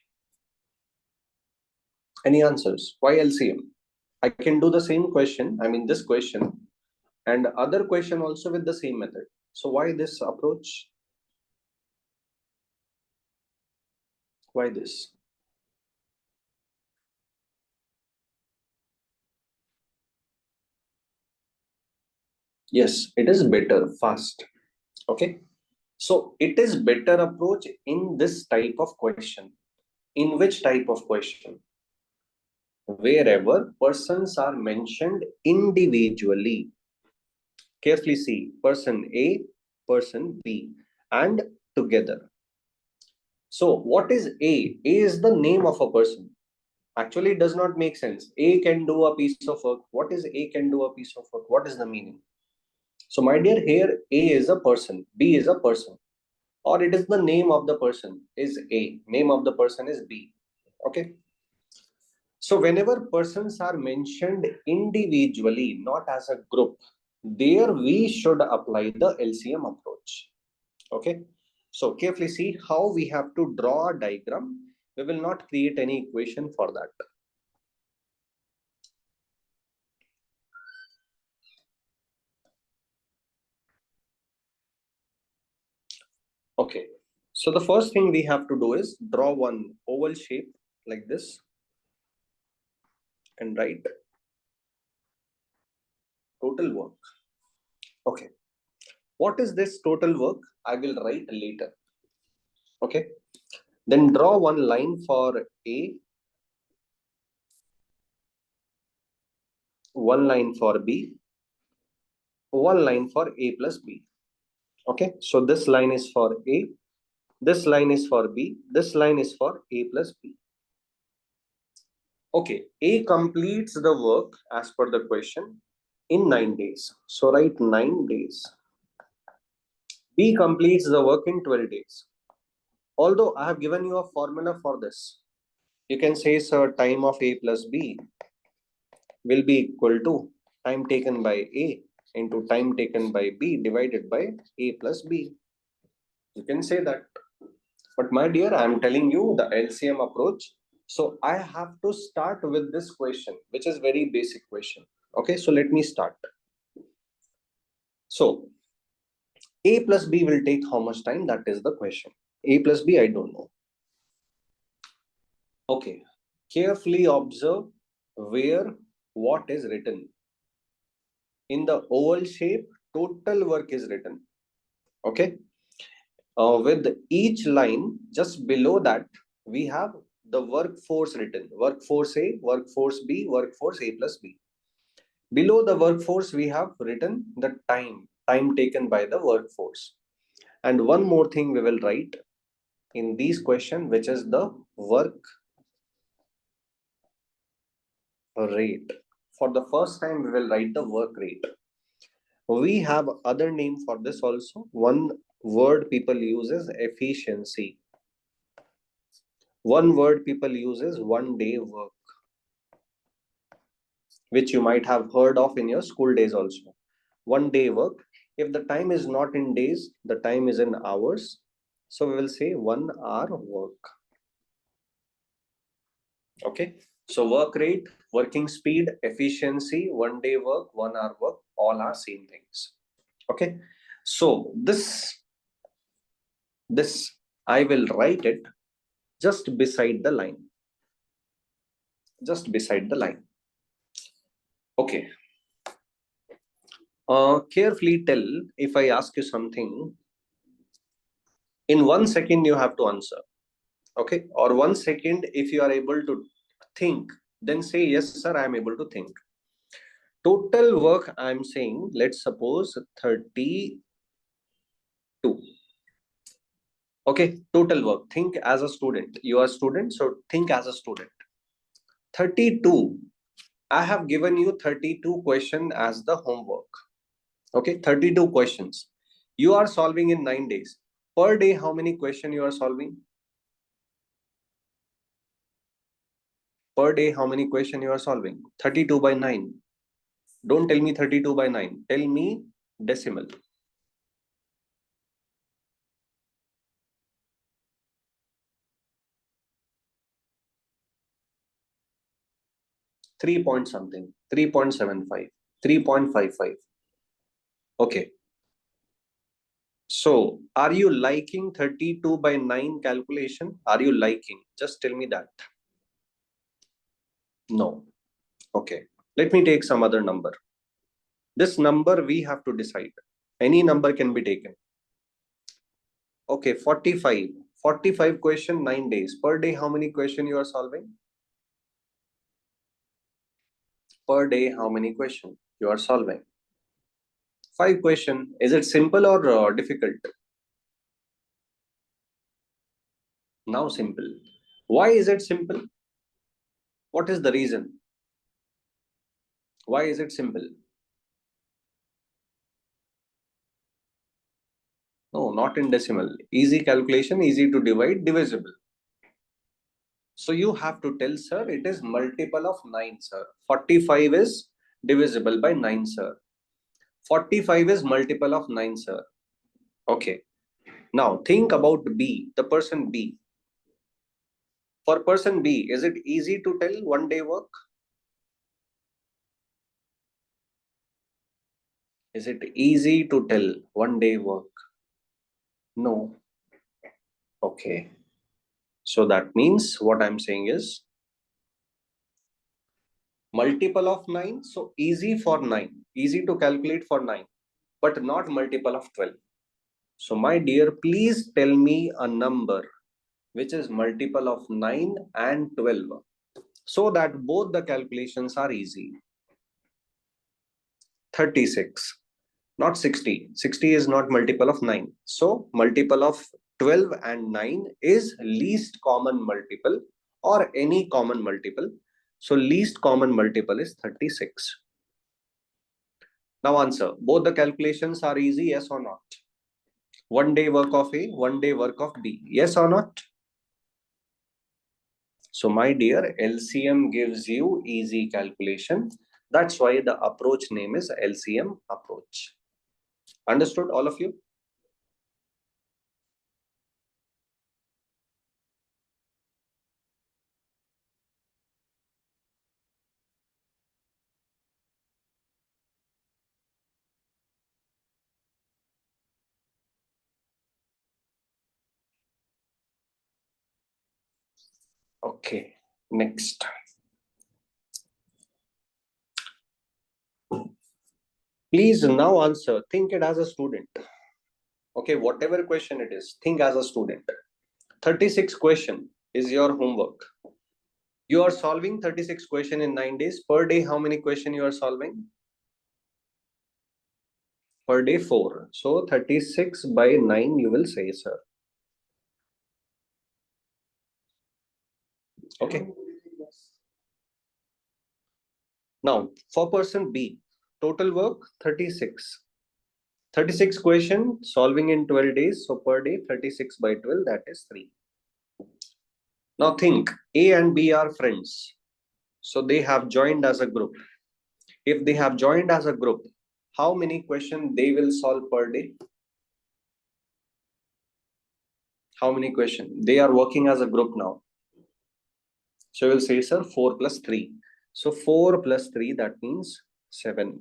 Any answers? Why LCM? I can do the same question, I mean this question, and other question also with the same method. So why this approach? Why this? Yes, it is better, fast. Okay. So it is better approach in this type of question. In which type of question? Wherever persons are mentioned individually. Carefully see person A, person B, and together. So what is A? A is the name of a person. Actually, it does not make sense. A can do a piece of work. What is A can do a piece of work? What is the meaning? So, my dear, here A is a person, B is a person, or it is the name of the person is A, name of the person is B. Okay. So whenever persons are mentioned individually, not as a group, there we should apply the LCM approach. Okay. So carefully see how we have to draw a diagram. We will not create any equation for that. Okay. So the first thing we have to do is draw one oval shape like this and write total work. Okay. What is this total work? I will write later. Okay. Then draw one line for A, one line for B, one line for A plus B. Okay. So this line is for A, this line is for B, this line is for A plus B. Okay. A completes the work as per the question in 9 days. So write 9 days. B completes the work in 12 days. Although I have given you a formula for this, you can say, sir, time of A plus B will be equal to time taken by A into time taken by B divided by A plus B. You can say that. But my dear, I am telling you the LCM approach. So I have to start with this question, which is very basic question. Okay, so let me start. So A plus B will take how much time? That is the question. A plus B, I don't know. Okay, carefully observe where what is written. In the oval shape, total work is written. Okay, with each line just below that, we have the workforce written. Workforce A, workforce B, workforce A plus B. Below the workforce, we have written the time taken by the workforce. And one more thing we will write in these question, which is the work rate. For the first time, we will write the work rate. We have other name for this also. One word people use is efficiency. One word people use is 1 day work, which you might have heard of in your school days also. 1 day work. If the time is not in days, the time is in hours. So we will say 1 hour work. Okay. So work rate, working speed, efficiency, 1 day work, 1 hour work, all are same things. Okay. So this I will write it just beside the line. Just beside the line. Okay. Carefully tell if I ask you something. In 1 second, you have to answer. Okay. Or 1 second, if you are able to think, then say, yes, sir, I am able to think. Total work, I am saying, let's suppose 32. Okay. Total work. Think as a student. You are a student, so think as a student. 32. I have given you 32 questions as the homework. Okay, 32 questions. You are solving in 9 days. Per day, how many questions you are solving? Per day, how many questions you are solving? 32 by 9. Don't tell me 32 by 9. Tell me decimal. 3 point something. 3.75. 3.55. Okay. So, are you liking 32 by 9 calculation? Are you liking? Just tell me that. No. Okay. Let me take some other number. This number we have to decide. Any number can be taken. Okay, 45. 45 question, 9 days. Per day, how many question you are solving? Per day, how many question you are solving? 5 question. Is it simple or difficult? Now simple. Why is it simple? What is the reason? Why is it simple? No, not in decimal. Easy calculation, easy to divide, divisible. So you have to tell, sir, it is multiple of 9, sir. 45 is divisible by 9, sir. 45 is multiple of 9, sir. Okay. Now think about B, the person B. For person B, is it easy to tell 1 day work? Is it easy to tell 1 day work? No. Okay. So that means what I'm saying is multiple of 9. So easy for 9. Easy to calculate for 9, but not multiple of 12. So my dear, please tell me a number which is multiple of 9 and 12 so that both the calculations are easy. 36. Not 60. 60 is not multiple of 9. So multiple of 12 and 9 is least common multiple or any common multiple. So least common multiple is 36. Now answer. Both the calculations are easy, yes or not? 1 day work of A, 1 day work of B. Yes or not? So my dear, LCM gives you easy calculation. That's why the approach name is LCM approach. Understood, all of you? Okay, next. Please now answer. Think it as a student. Okay, whatever question it is, think as a student. 36 question is your homework. You are solving 36 question in 9 days. Per day, how many question you are solving? Per day, 4. So 36 by 9 you will say, sir. Okay. Now, for person B, total work 36. 36 question solving in 12 days. So per day, 36 by 12, that is 3. Now think, A and B are friends. So they have joined as a group. If they have joined as a group, how many questions they will solve per day? How many questions? They are working as a group now. So we'll say, sir, 4 plus 3. So 4 plus 3, that means 7.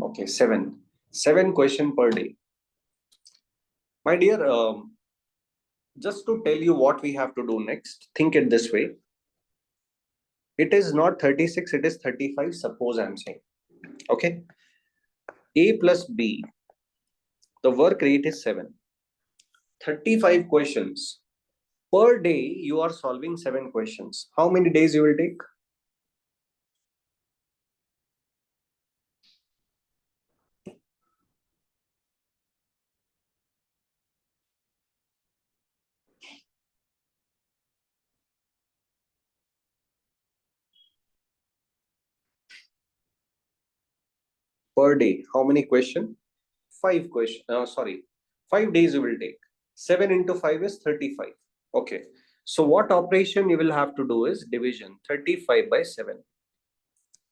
Okay, 7. 7 question per day. My dear, just to tell you what we have to do next, think it this way. It is not 36, it is 35, suppose I'm saying. Okay. A plus B, the work rate is 7. 35 questions. Per day, you are solving 7 questions. How many days you will take? Per day, how many question? 5 question. Sorry, 5 days you will take. 7 into 5 is 35. Okay. So what operation you will have to do is division 35 by 7.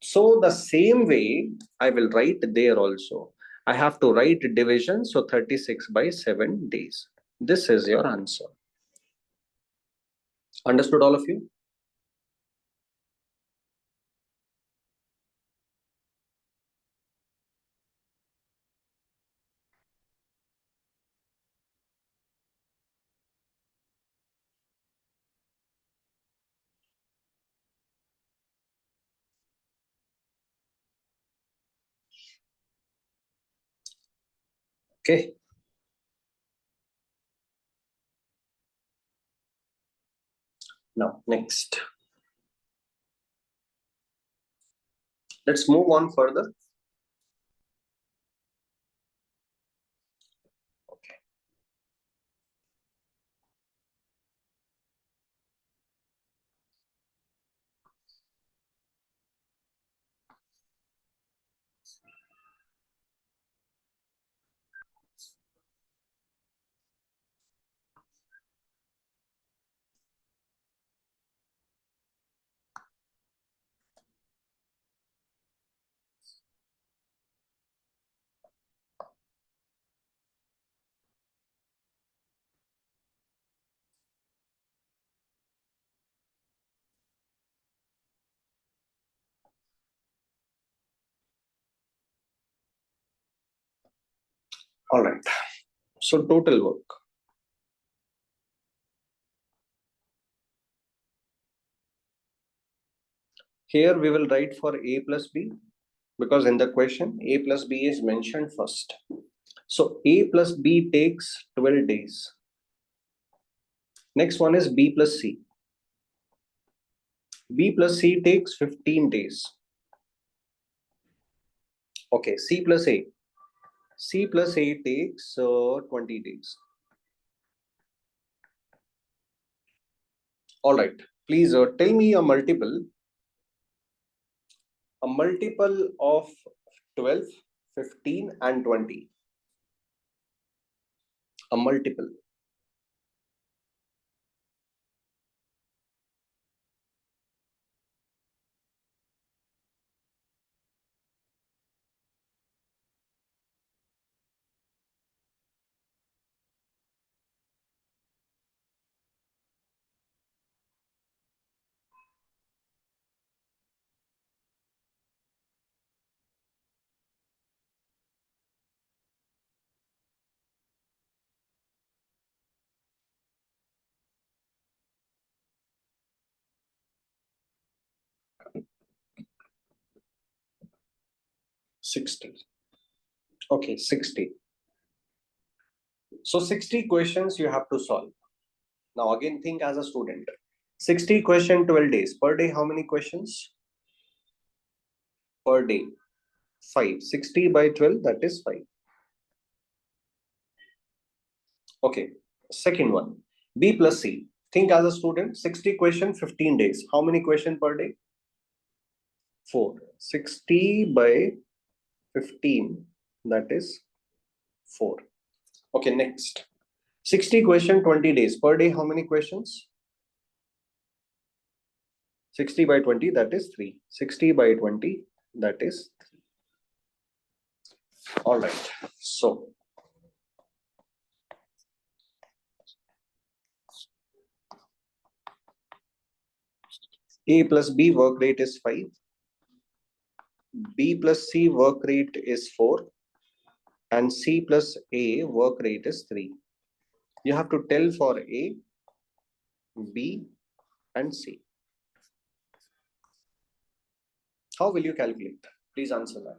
So the same way I will write there also. I have to write division, so 36 by 7 days. This is your answer. Understood, all of you? Okay. Now, next. Let's move on further. Okay. All right. So total work. Here we will write for A plus B because in the question A plus B is mentioned first. So A plus B takes 12 days. Next one is B plus C. B plus C takes 15 days. Okay, C plus A. C plus A takes 20 days. All right. Please tell me a multiple of 12, 15, and 20. A multiple. 60. Okay, 60. So 60 questions you have to solve. Now again think as a student. 60 question 12 days. Per day how many questions? Per day. 5. 60 by 12 that is 5. Okay. Second one. B plus C. Think as a student. 60 question 15 days. How many question per day? 4. 60 by 15 that is 4. Okay, next. 60 question 20 days. Per day how many questions? 60 by 20 that is 3. 60 by 20 that is 3. All right. So A plus B work rate is 5. B plus C work rate is 4. And C plus A work rate is 3. You have to tell for A, B, and C. How will you calculate? Please answer that.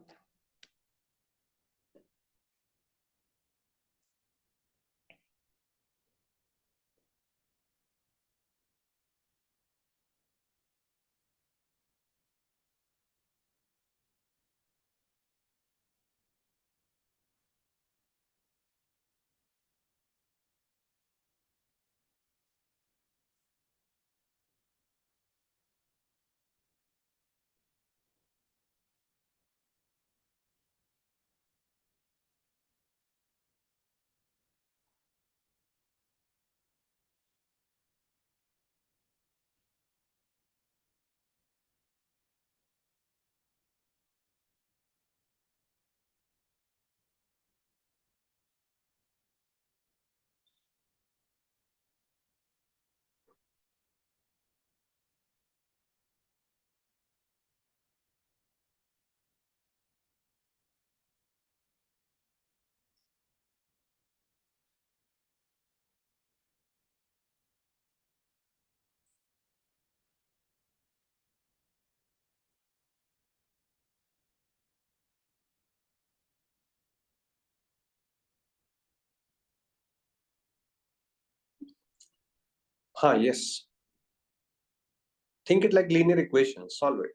Yes. Think it like linear equation. Solve it.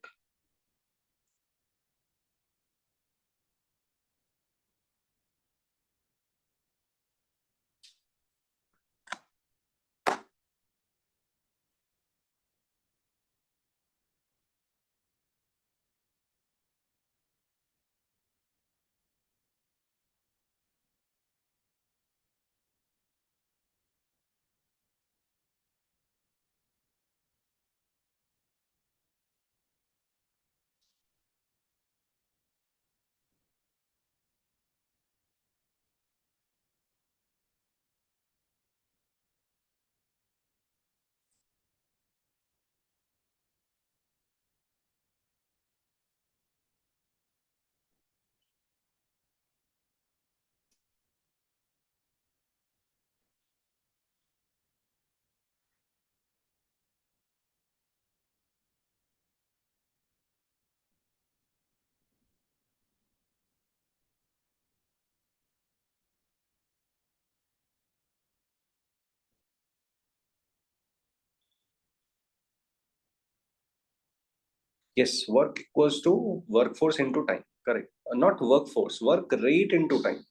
Yes, work equals to workforce into time. Correct. Not workforce, work rate into time.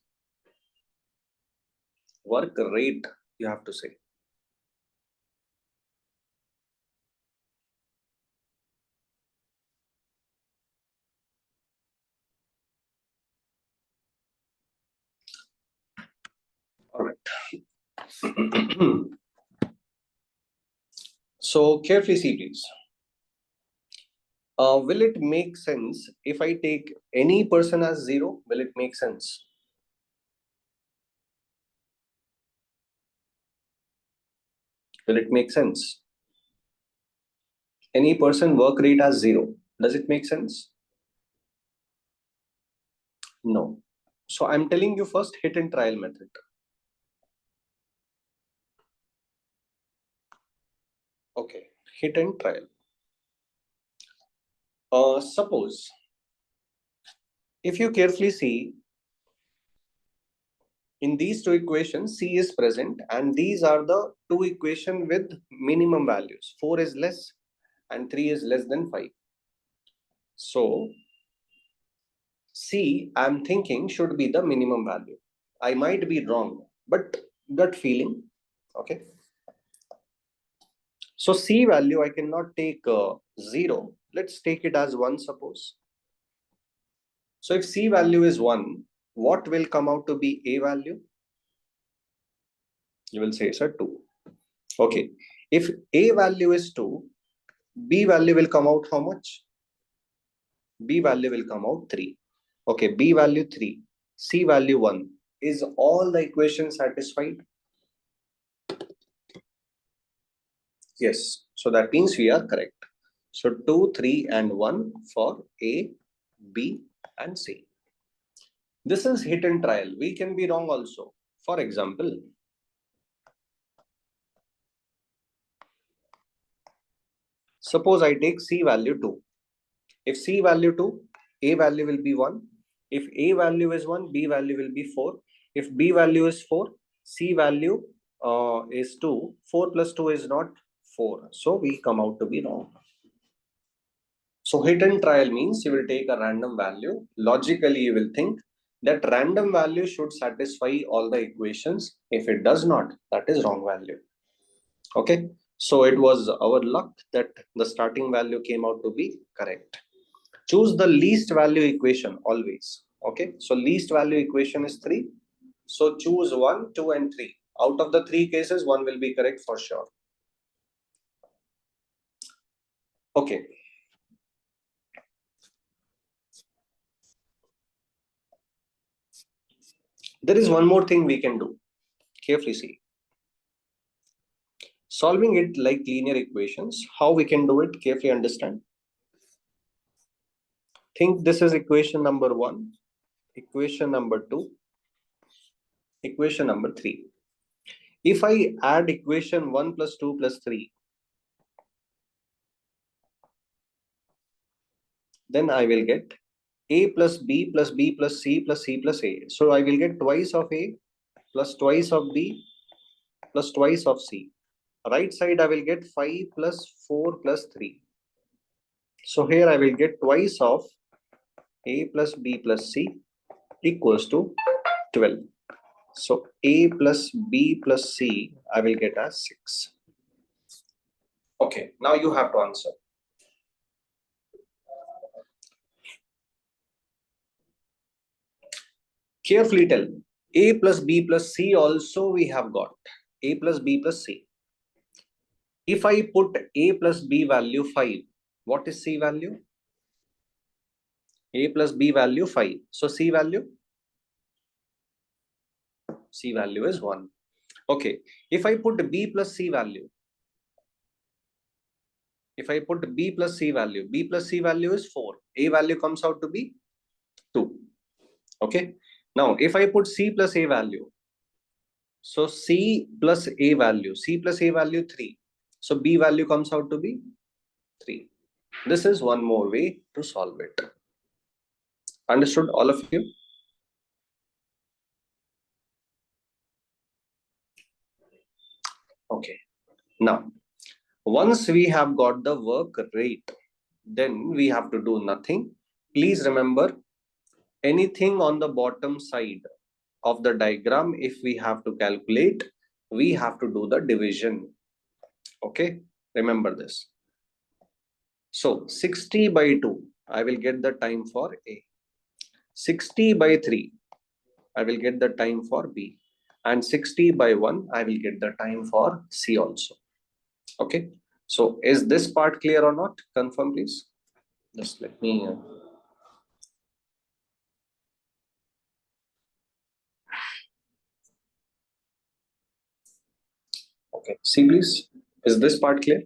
Work rate, you have to say. All right. So carefully see, please. Will it make sense if I take any person as zero? Will it make sense? Will it make sense? Any person work rate as zero. Does it make sense? No. So I'm telling you first hit and trial method. Okay, hit and trial. Suppose if you carefully see in these two equations, C is present and these are the two equations with minimum values. 4 is less and 3 is less than 5. So C, I'm thinking should be the minimum value. I might be wrong, but gut feeling. Okay. So C value, I cannot take 0. Let's take it as 1, suppose. So if C value is 1, what will come out to be A value? You will say, sir, 2. Okay. If A value is 2, B value will come out how much? B value will come out 3. Okay, B value 3, C value 1. Is all the equations satisfied? Yes. So that means we are correct. So 2, 3 and 1 for A, B and C. This is hit and trial. We can be wrong also. For example, suppose I take C value 2. If C value 2, A value will be 1. If A value is 1, B value will be 4. If B value is 4, C value is 2. 4 plus 2 is not 4. So we come out to be wrong. So hit and trial means you will take a random value. Logically, you will think that random value should satisfy all the equations. If it does not, that is wrong value. Okay. So it was our luck that the starting value came out to be correct. Choose the least value equation always. Okay. So least value equation is 3. So choose 1, 2 and 3. Out of the 3 cases, 1 will be correct for sure. Okay. There is one more thing we can do. Carefully see. Solving it like linear equations, how we can do it, carefully understand. Think this is equation number 1, equation number 2, equation number 3. If I add equation 1 plus 2 plus 3, then I will get A plus B plus B plus C plus C plus A. So I will get twice of A plus twice of B plus twice of C. Right side I will get 5 plus 4 plus 3. So here I will get twice of A plus B plus C equals to 12. So A plus B plus C I will get as 6. Okay, now you have to answer. Carefully tell. A plus B plus C also we have got. A plus B plus C. If I put A plus B value 5, what is C value? A plus B value 5. So C value? C value is 1. Okay. If I put B plus C value, if I put B plus C value, B plus C value is 4. A value comes out to be 2. Okay. Now, if I put C plus A value, so C plus A value, C plus A value 3. So B value comes out to be 3. This is one more way to solve it. Understood, all of you? Okay. Now, once we have got the work rate, then we have to do nothing. Please remember, anything on the bottom side of the diagram, if we have to calculate, we have to do the division. Okay, remember this. So 60 by 2, I will get the time for A. 60 by 3, I will get the time for B. And 60 by 1, I will get the time for C also. Okay, so is this part clear or not? Confirm please. Just let me okay, see please, is this part clear?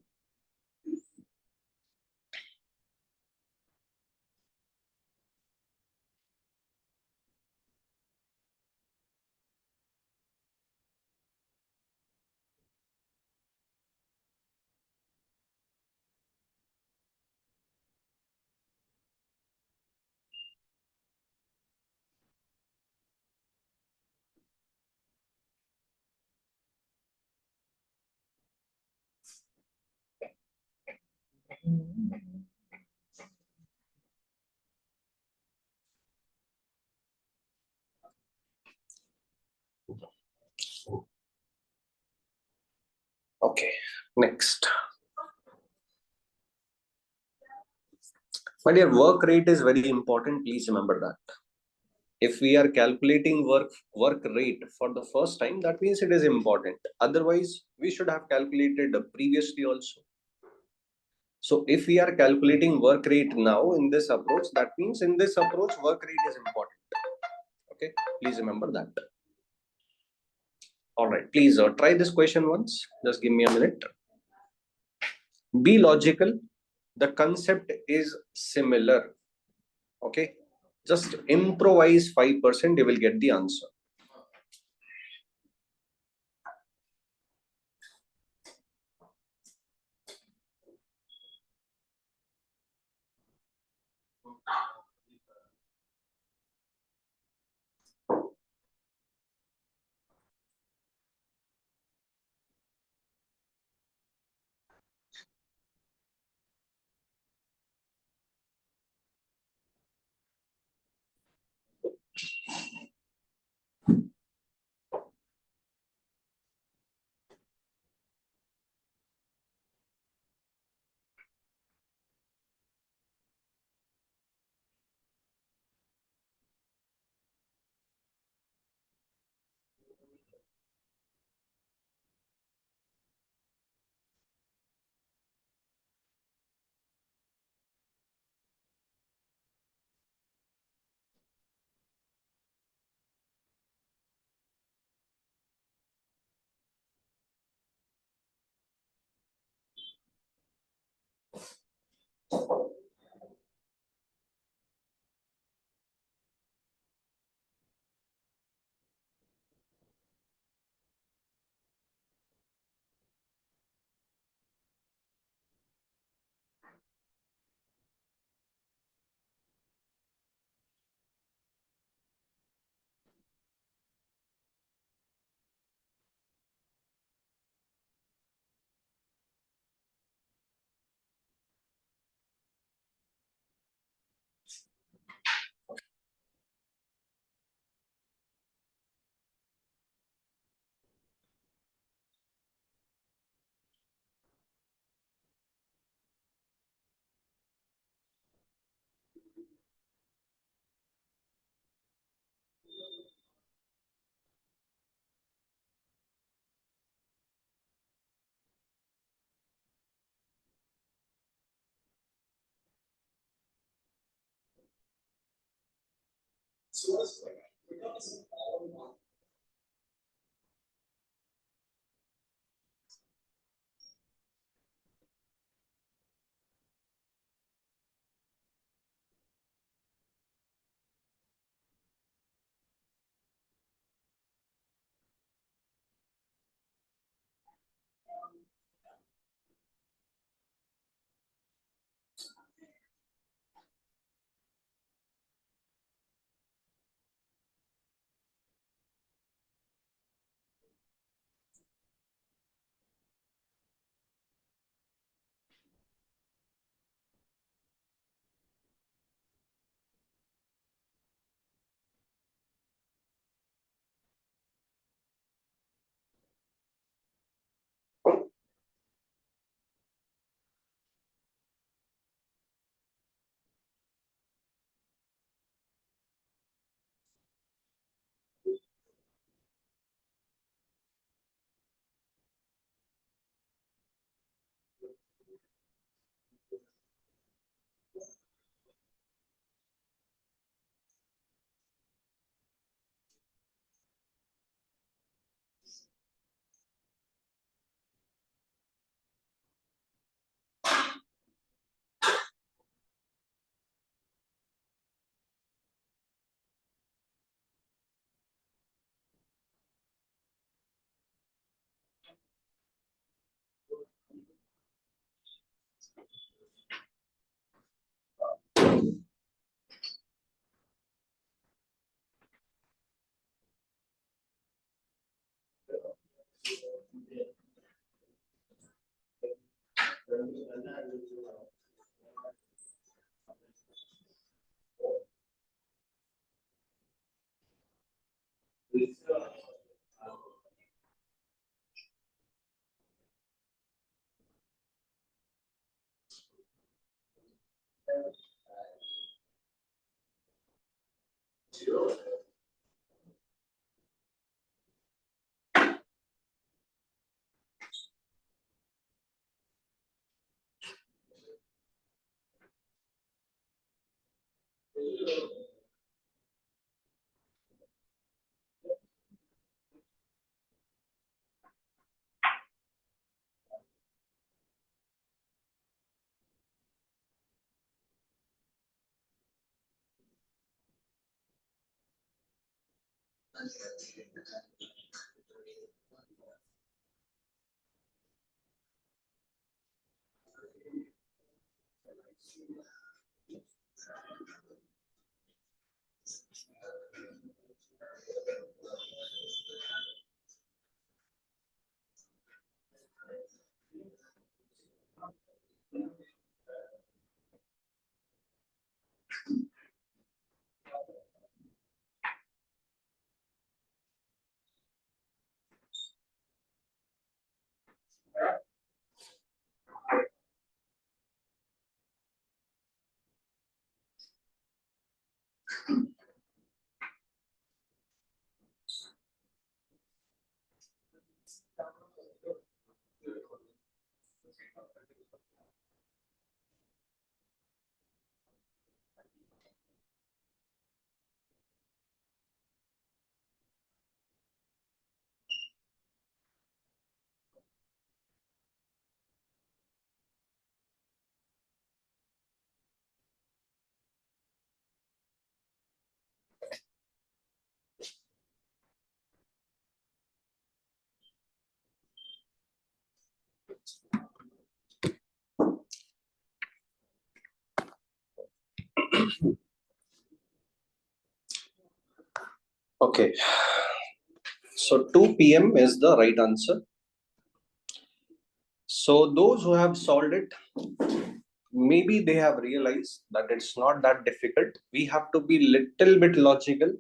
Okay, next. My dear, work rate is very important. Please remember that. If we are calculating work rate for the first time, that means it is important. Otherwise, we should have calculated previously also. So if we are calculating work rate now in this approach, that means in this approach, work rate is important. Okay, please remember that. All right, please try this question once. Just give me a minute. Be logical. The concept is similar. Okay, just improvise 5%, you will get the answer. Okay, so 2 p.m. is the right answer. So those who have solved it, maybe they have realized that it's not that difficult. We have to be little bit logical.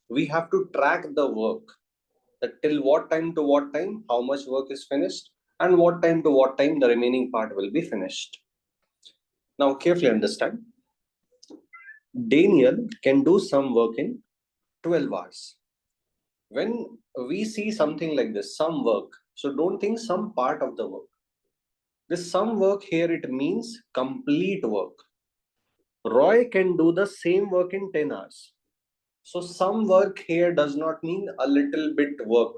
We have to track the work, that till what time to what time, how much work is finished, and what time to what time the remaining part will be finished. Now, carefully understand. Daniel can do some work in 12 hours. When we see something like this, some work, so don't think some part of the work. This some work here, it means complete work. Roy can do the same work in 10 hours. So some work here does not mean a little bit work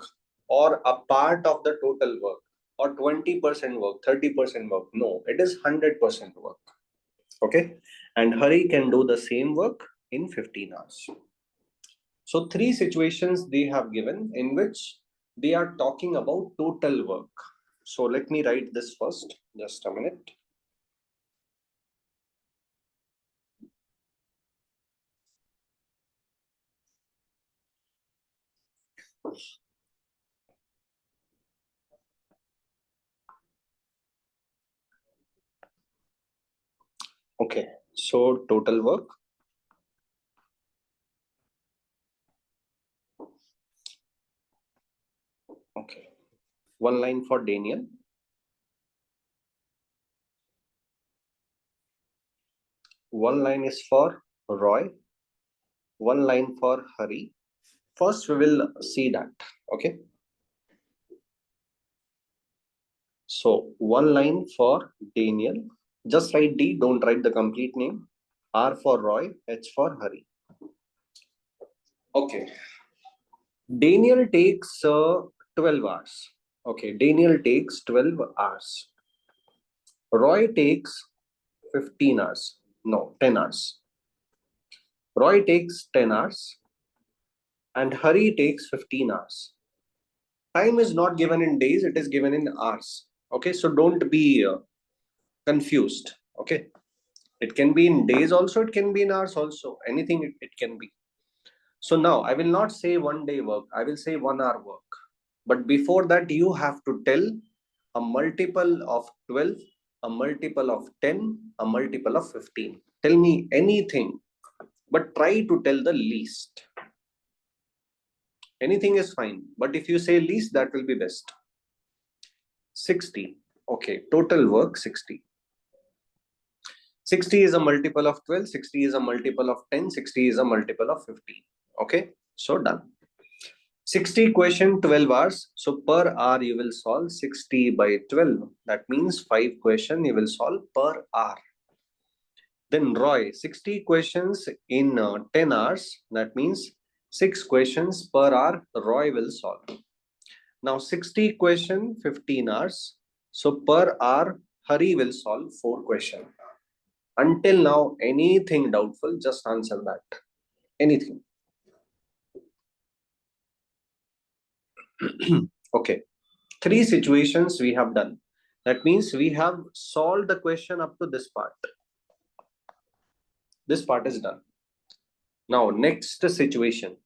or a part of the total work or 20% work, 30% work. No, it is 100% work. Okay. And Hari can do the same work in 15 hours. So three situations they have given in which they are talking about total work. So let me write this first. Just a minute. Okay. So total work. Okay. One line for Daniel. One line is for Roy. One line for Hari. First, we will see that. Okay. So one line for Daniel. Just write D. Don't write the complete name. R for Roy. H for Hari. Okay. Daniel takes 12 hours. Okay. Daniel takes 12 hours. Roy takes 15 hours. No, 10 hours. Roy takes 10 hours. And Hari takes 15 hours. Time is not given in days, it is given in hours. Okay, so don't be confused. Okay, it can be in days also, it can be in hours also, anything it can be. So now I will not say 1 day work, I will say 1 hour work. But before that, you have to tell a multiple of 12, a multiple of 10, a multiple of 15. Tell me anything, but try to tell the least. Anything is fine, but if you say least, that will be best. 60. Okay, total work 60. 60 is a multiple of 12, 60 is a multiple of 10, 60 is a multiple of 15. Okay, so done. 60 question, 12 hours. So per hour you will solve 60 by 12. That means 5 question you will solve per hour. Then Roy, 60 questions in 10 hours. That means 6 questions per hour Roy will solve. Now 60 question, 15 hours. So per hour Hari will solve 4 questions. Until now, anything doubtful, just answer that. Anything. Okay. 3 situations we have done. That means we have solved the question up to this part. This part is done. Now, next situation.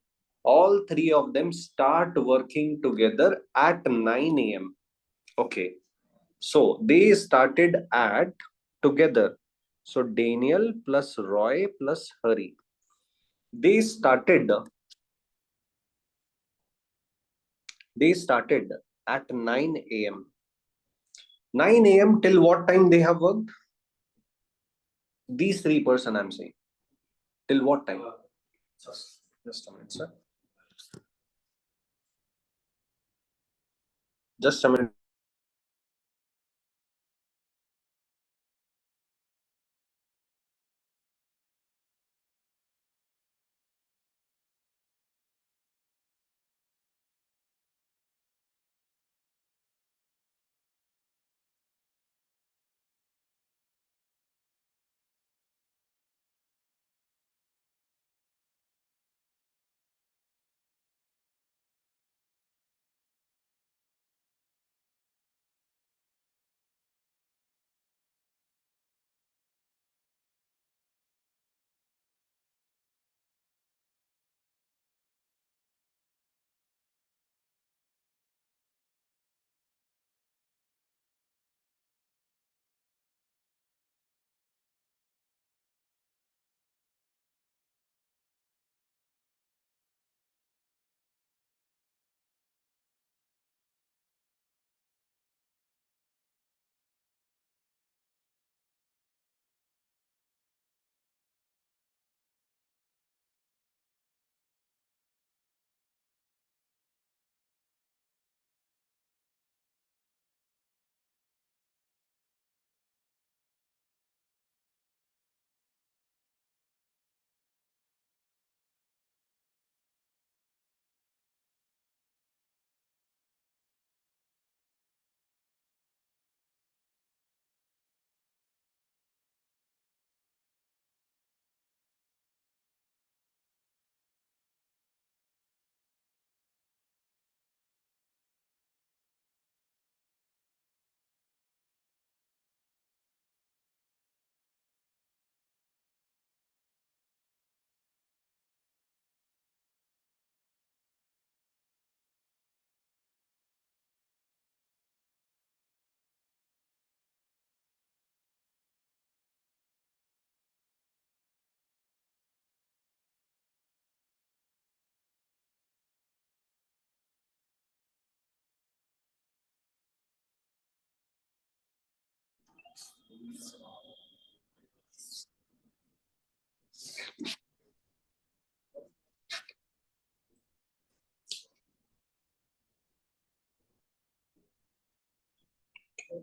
All 3 of them start working together at 9 a.m. Okay. So they started at together. So Daniel plus Roy plus Hari. They started at 9 a.m. 9 a.m. till what time they have worked? These 3 person I'm saying. Till what time? Just a minute, sir. Just a minute.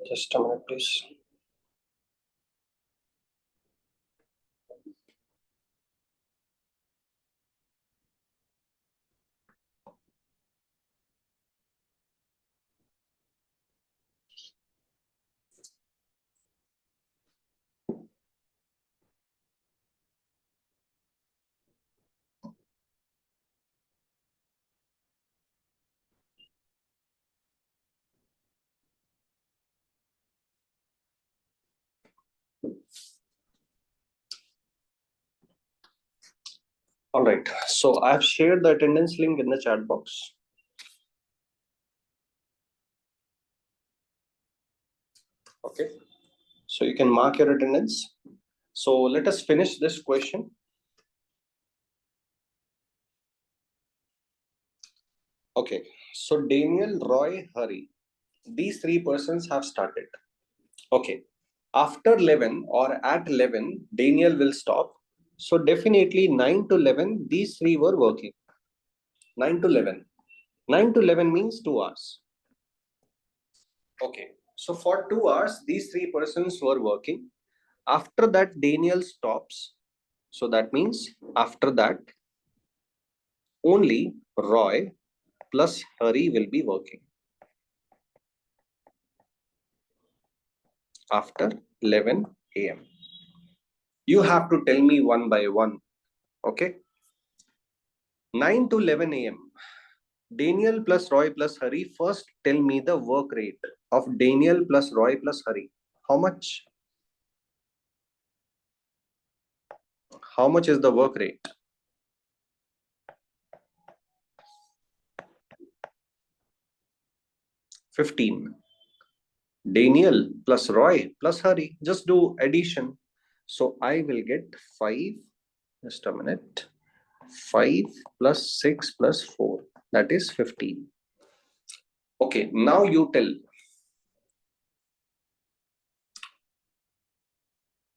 Just a minute, please. All right. So I've shared the attendance link in the chat box. Okay. So you can mark your attendance. So let us finish this question. Okay. So Daniel, Roy, Hari. These 3 persons have started. Okay. After 11 or at 11, Daniel will stop. So definitely 9 to 11, these three were working. 9 to 11. 9 to 11 means 2 hours. Okay. So for 2 hours, these three persons were working. After that, Daniel stops. So that means after that, only Roy plus Hari will be working after 11 a.m. You have to tell me one by one. Okay. 9 to 11 a.m. Daniel plus Roy plus Hari. First, tell me the work rate of Daniel plus Roy plus Hari. How much? How much is the work rate? 15. Daniel plus Roy plus Hari. Just do addition. So I will get 5. Just a minute. 5 plus 6 plus 4. That is 15. Okay, now you tell.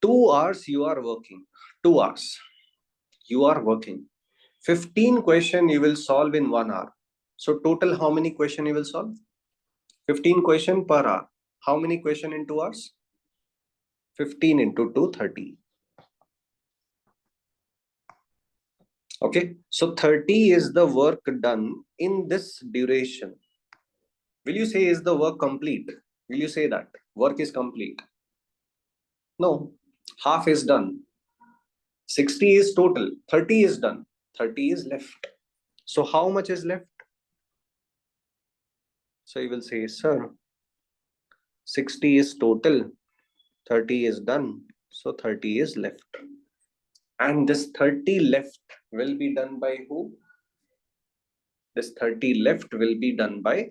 2 hours you are working. 2 hours you are working. 15 question you will solve in 1 hour. So total how many question you will solve? 15 question per hour. How many question in 2 hours? 15 into 2, 30. Okay, so 30 is the work done in this duration. Will you say is the work complete? Will you say that work is complete? No, half is done. 60 is total, 30 is done, 30 is left. So how much is left? So you will say, sir, 60 is total, 30 is done, so 30 is left. And this 30 left will be done by who? This 30 left will be done by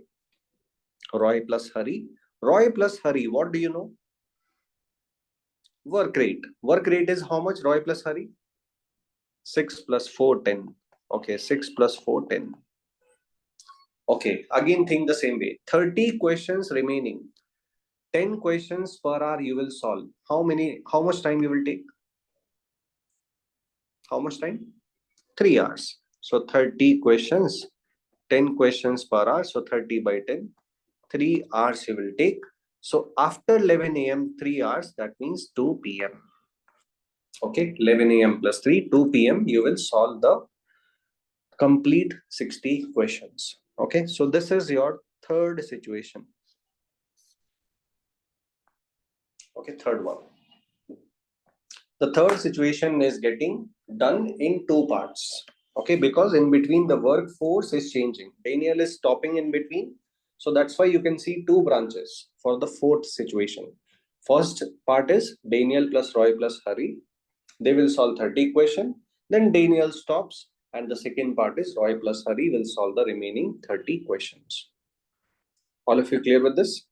Roy plus Hari. Roy plus Hari, what do you know? Work rate. Work rate is how much, Roy plus Hari? 6 plus 4, 10. Okay, 6 plus 4, 10. Okay, again think the same way. 30 questions remaining. 10 questions per hour you will solve. How much time you will take? How much time? 3 hours. So 30 questions, 10 questions per hour. So 30 by 10, 3 hours you will take. So after 11 a.m., 3 hours, that means 2 p.m. Okay, 11 a.m. plus 3, 2 p.m. you will solve the complete 60 questions. Okay, so this is your third situation. Okay, third one. The third situation is getting done in two parts. Okay, because in between the workforce is changing. Daniel is stopping in between. So that's why you can see two branches for the fourth situation. First part is Daniel plus Roy plus Hari. They will solve 30 question. Then Daniel stops. And the second part is Roy plus Hari will solve the remaining 30 questions. All of you clear with this?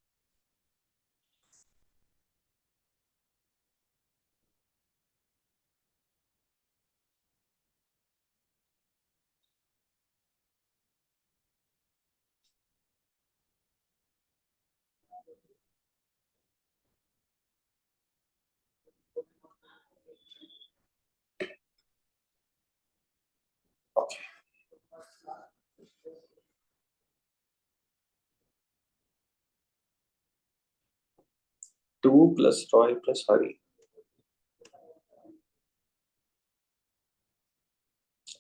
Okay. 2 plus Roy plus Hari.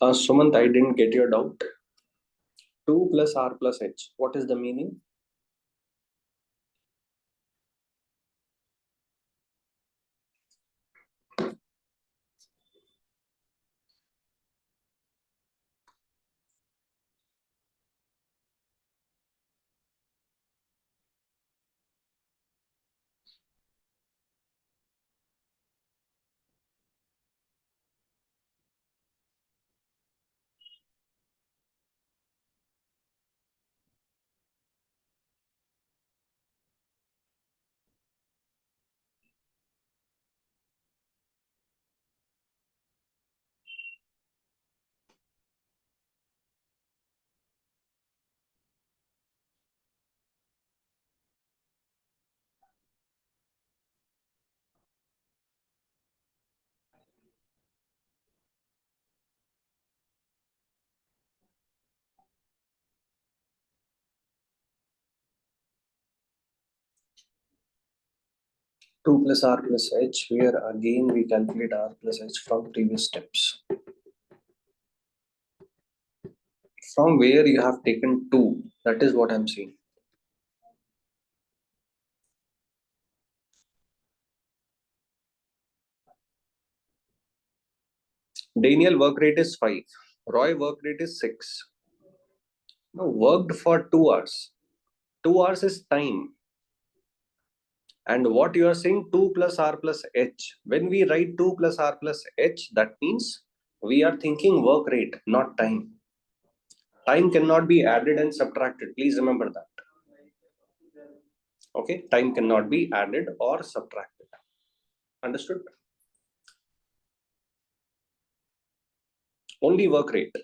Sumant, I didn't get your doubt. 2 plus R plus H. What is the meaning? 2 plus R plus H, where again we calculate R plus H from previous steps. From where you have taken 2, that is what I'm saying. Daniel work rate is 5. Roy work rate is 6. No, worked for 2 hours. 2 hours is time. And what you are saying 2 plus R plus H. When we write 2 plus R plus H, that means we are thinking work rate, not time. Time cannot be added and subtracted. Please remember that. Okay, time cannot be added or subtracted. Understood? Only work rate.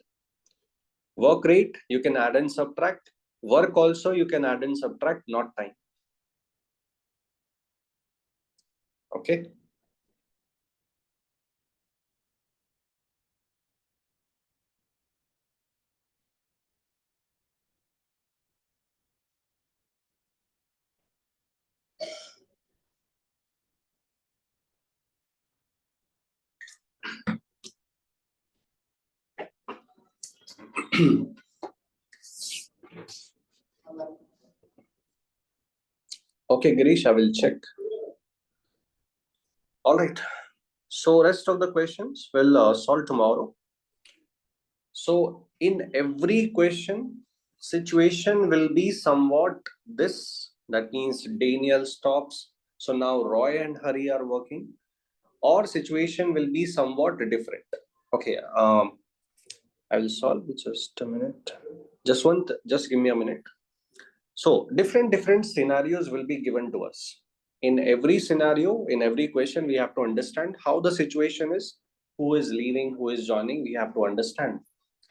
Work rate you can add and subtract. Work also you can add and subtract, not time. Okay. Okay, Girish, I will check. All right. So rest of the questions will solve tomorrow. So in every question, situation will be somewhat this. That means Daniel stops. So now Roy and Hari are working. Or situation will be somewhat different. Okay. I will solve just a minute. Just give me a minute. So different scenarios will be given to us. In every scenario, in every question, we have to understand how the situation is, who is leaving, who is joining. We have to understand,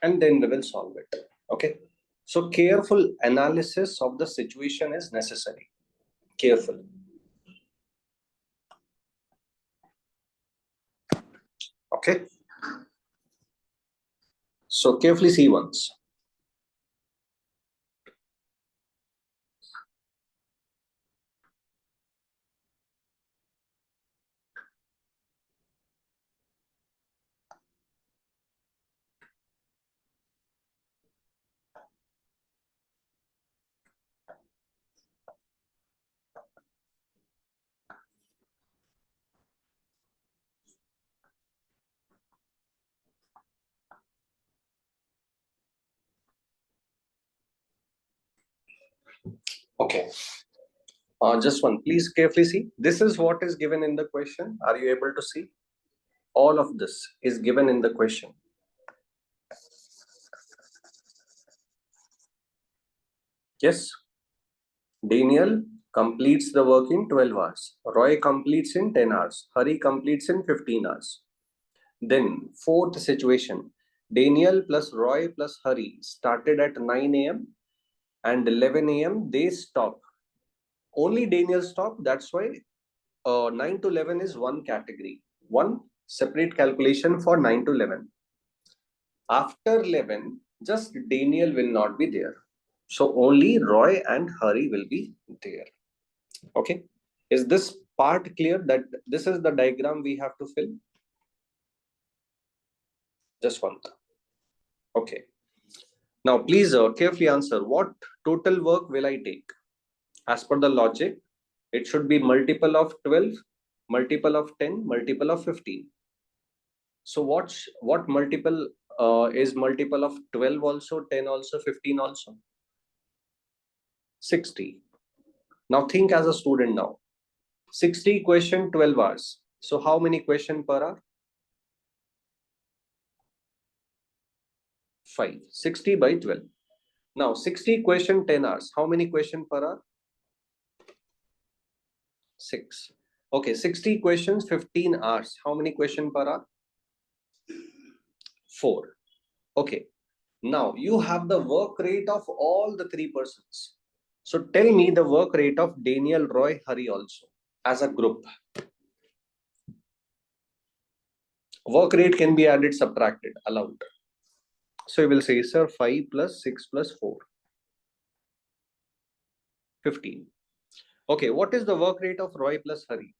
and then we will solve it. Okay. So careful analysis of the situation is necessary. Careful. Okay. So carefully see once. Okay. Just one. Please carefully see. This is what is given in the question. Are you able to see? All of this is given in the question. Yes. Daniel completes the work in 12 hours. Roy completes in 10 hours. Hari completes in 15 hours. Then, fourth situation. Daniel plus Roy plus Hari started at 9 a.m. and 11 a.m. they stop. Only Daniel stopped. That's why 9 to 11 is one category. One separate calculation for 9 to 11. After 11, just Daniel will not be there. So only Roy and Hari will be there. Okay. Is this part clear that this is the diagram we have to fill? Just one. Okay. Now, please carefully answer. What total work will I take? As per the logic, it should be multiple of 12, multiple of 10, multiple of 15. So what multiple is multiple of 12 also, 10 also, 15 also? 60. Now think as a student now. 60 question, 12 hours. So how many question per hour? 5. 60 by 12. Now 60 question, 10 hours. How many question per hour? 6. Okay, 60 questions, 15 hours. How many question per hour? 4. Okay. Now you have the work rate of all the 3 persons. So tell me the work rate of Daniel, Roy, Hari also as a group. Work rate can be added, subtracted, allowed. So you will say, sir, 5 plus 6 plus 4. 15. Okay, what is the work rate of Roy plus Hari?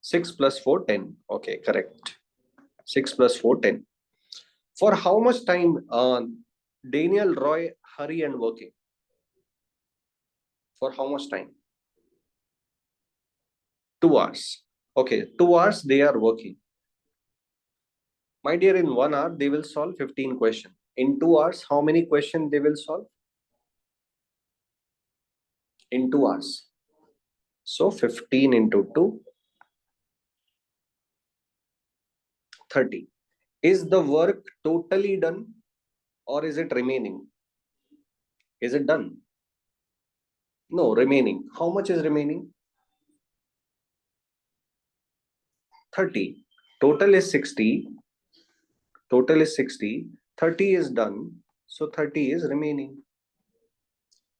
6 plus 4, 10. Okay, correct. 6 plus 4, 10. For how much time Daniel, Roy, Hari and working? For how much time? 2 hours. Okay, 2 hours they are working. My dear, in 1 hour they will solve 15 questions. In 2 hours, how many questions they will solve? In 2 hours. So 15 into 2, 30. Is the work totally done or is it remaining? Is it done? No, remaining. How much is remaining? 30. Total is 60. Total is 60. 30 is done. So 30 is remaining.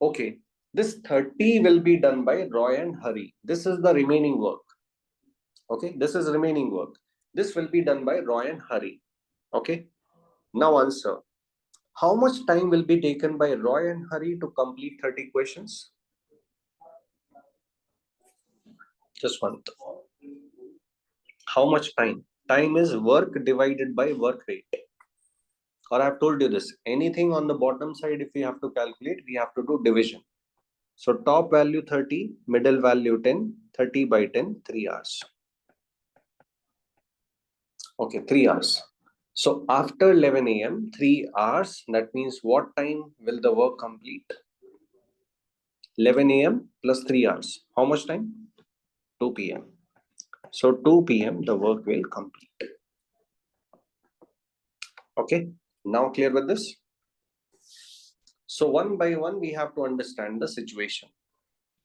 Okay. This 30 will be done by Roy and Hari. This is the remaining work. Okay. This is remaining work. This will be done by Roy and Hari. Okay. Now answer. How much time will be taken by Roy and Hari to complete 30 questions? Just one. How much time? Time is work divided by work rate. Or I have told you this. Anything on the bottom side, if we have to calculate, we have to do division. So top value 30, middle value 10, 30 by 10, 3 hours. Okay, 3 hours. So after 11 a.m., 3 hours, that means what time will the work complete? 11 a.m. plus 3 hours. How much time? 2 p.m. So 2 p.m. the work will complete. Okay, now clear with this? So one by one, we have to understand the situation.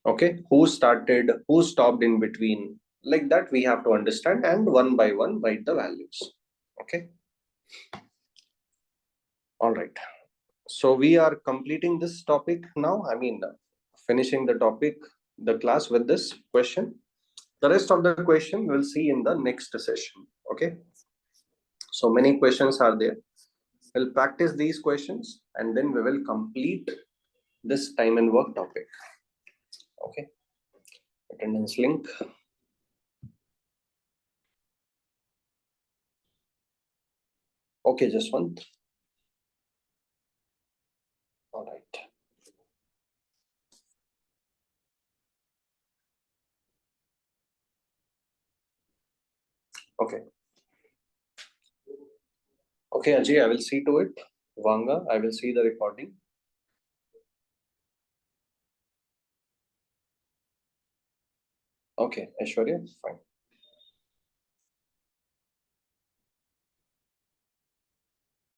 Okay, who started, who stopped in between, like that we have to understand, and one by one write the values. Okay, all right. So we are completing this topic now. I mean, finishing the topic, the class with this question. The rest of the question we'll see in the next session. Okay, so many questions are there. We'll practice these questions and then we will complete this time and work topic. Okay, attendance link. Okay, just one. All right. Okay. Okay, Ajay, I will see to it. Vanga, I will see the recording. Okay, Aishwarya, fine.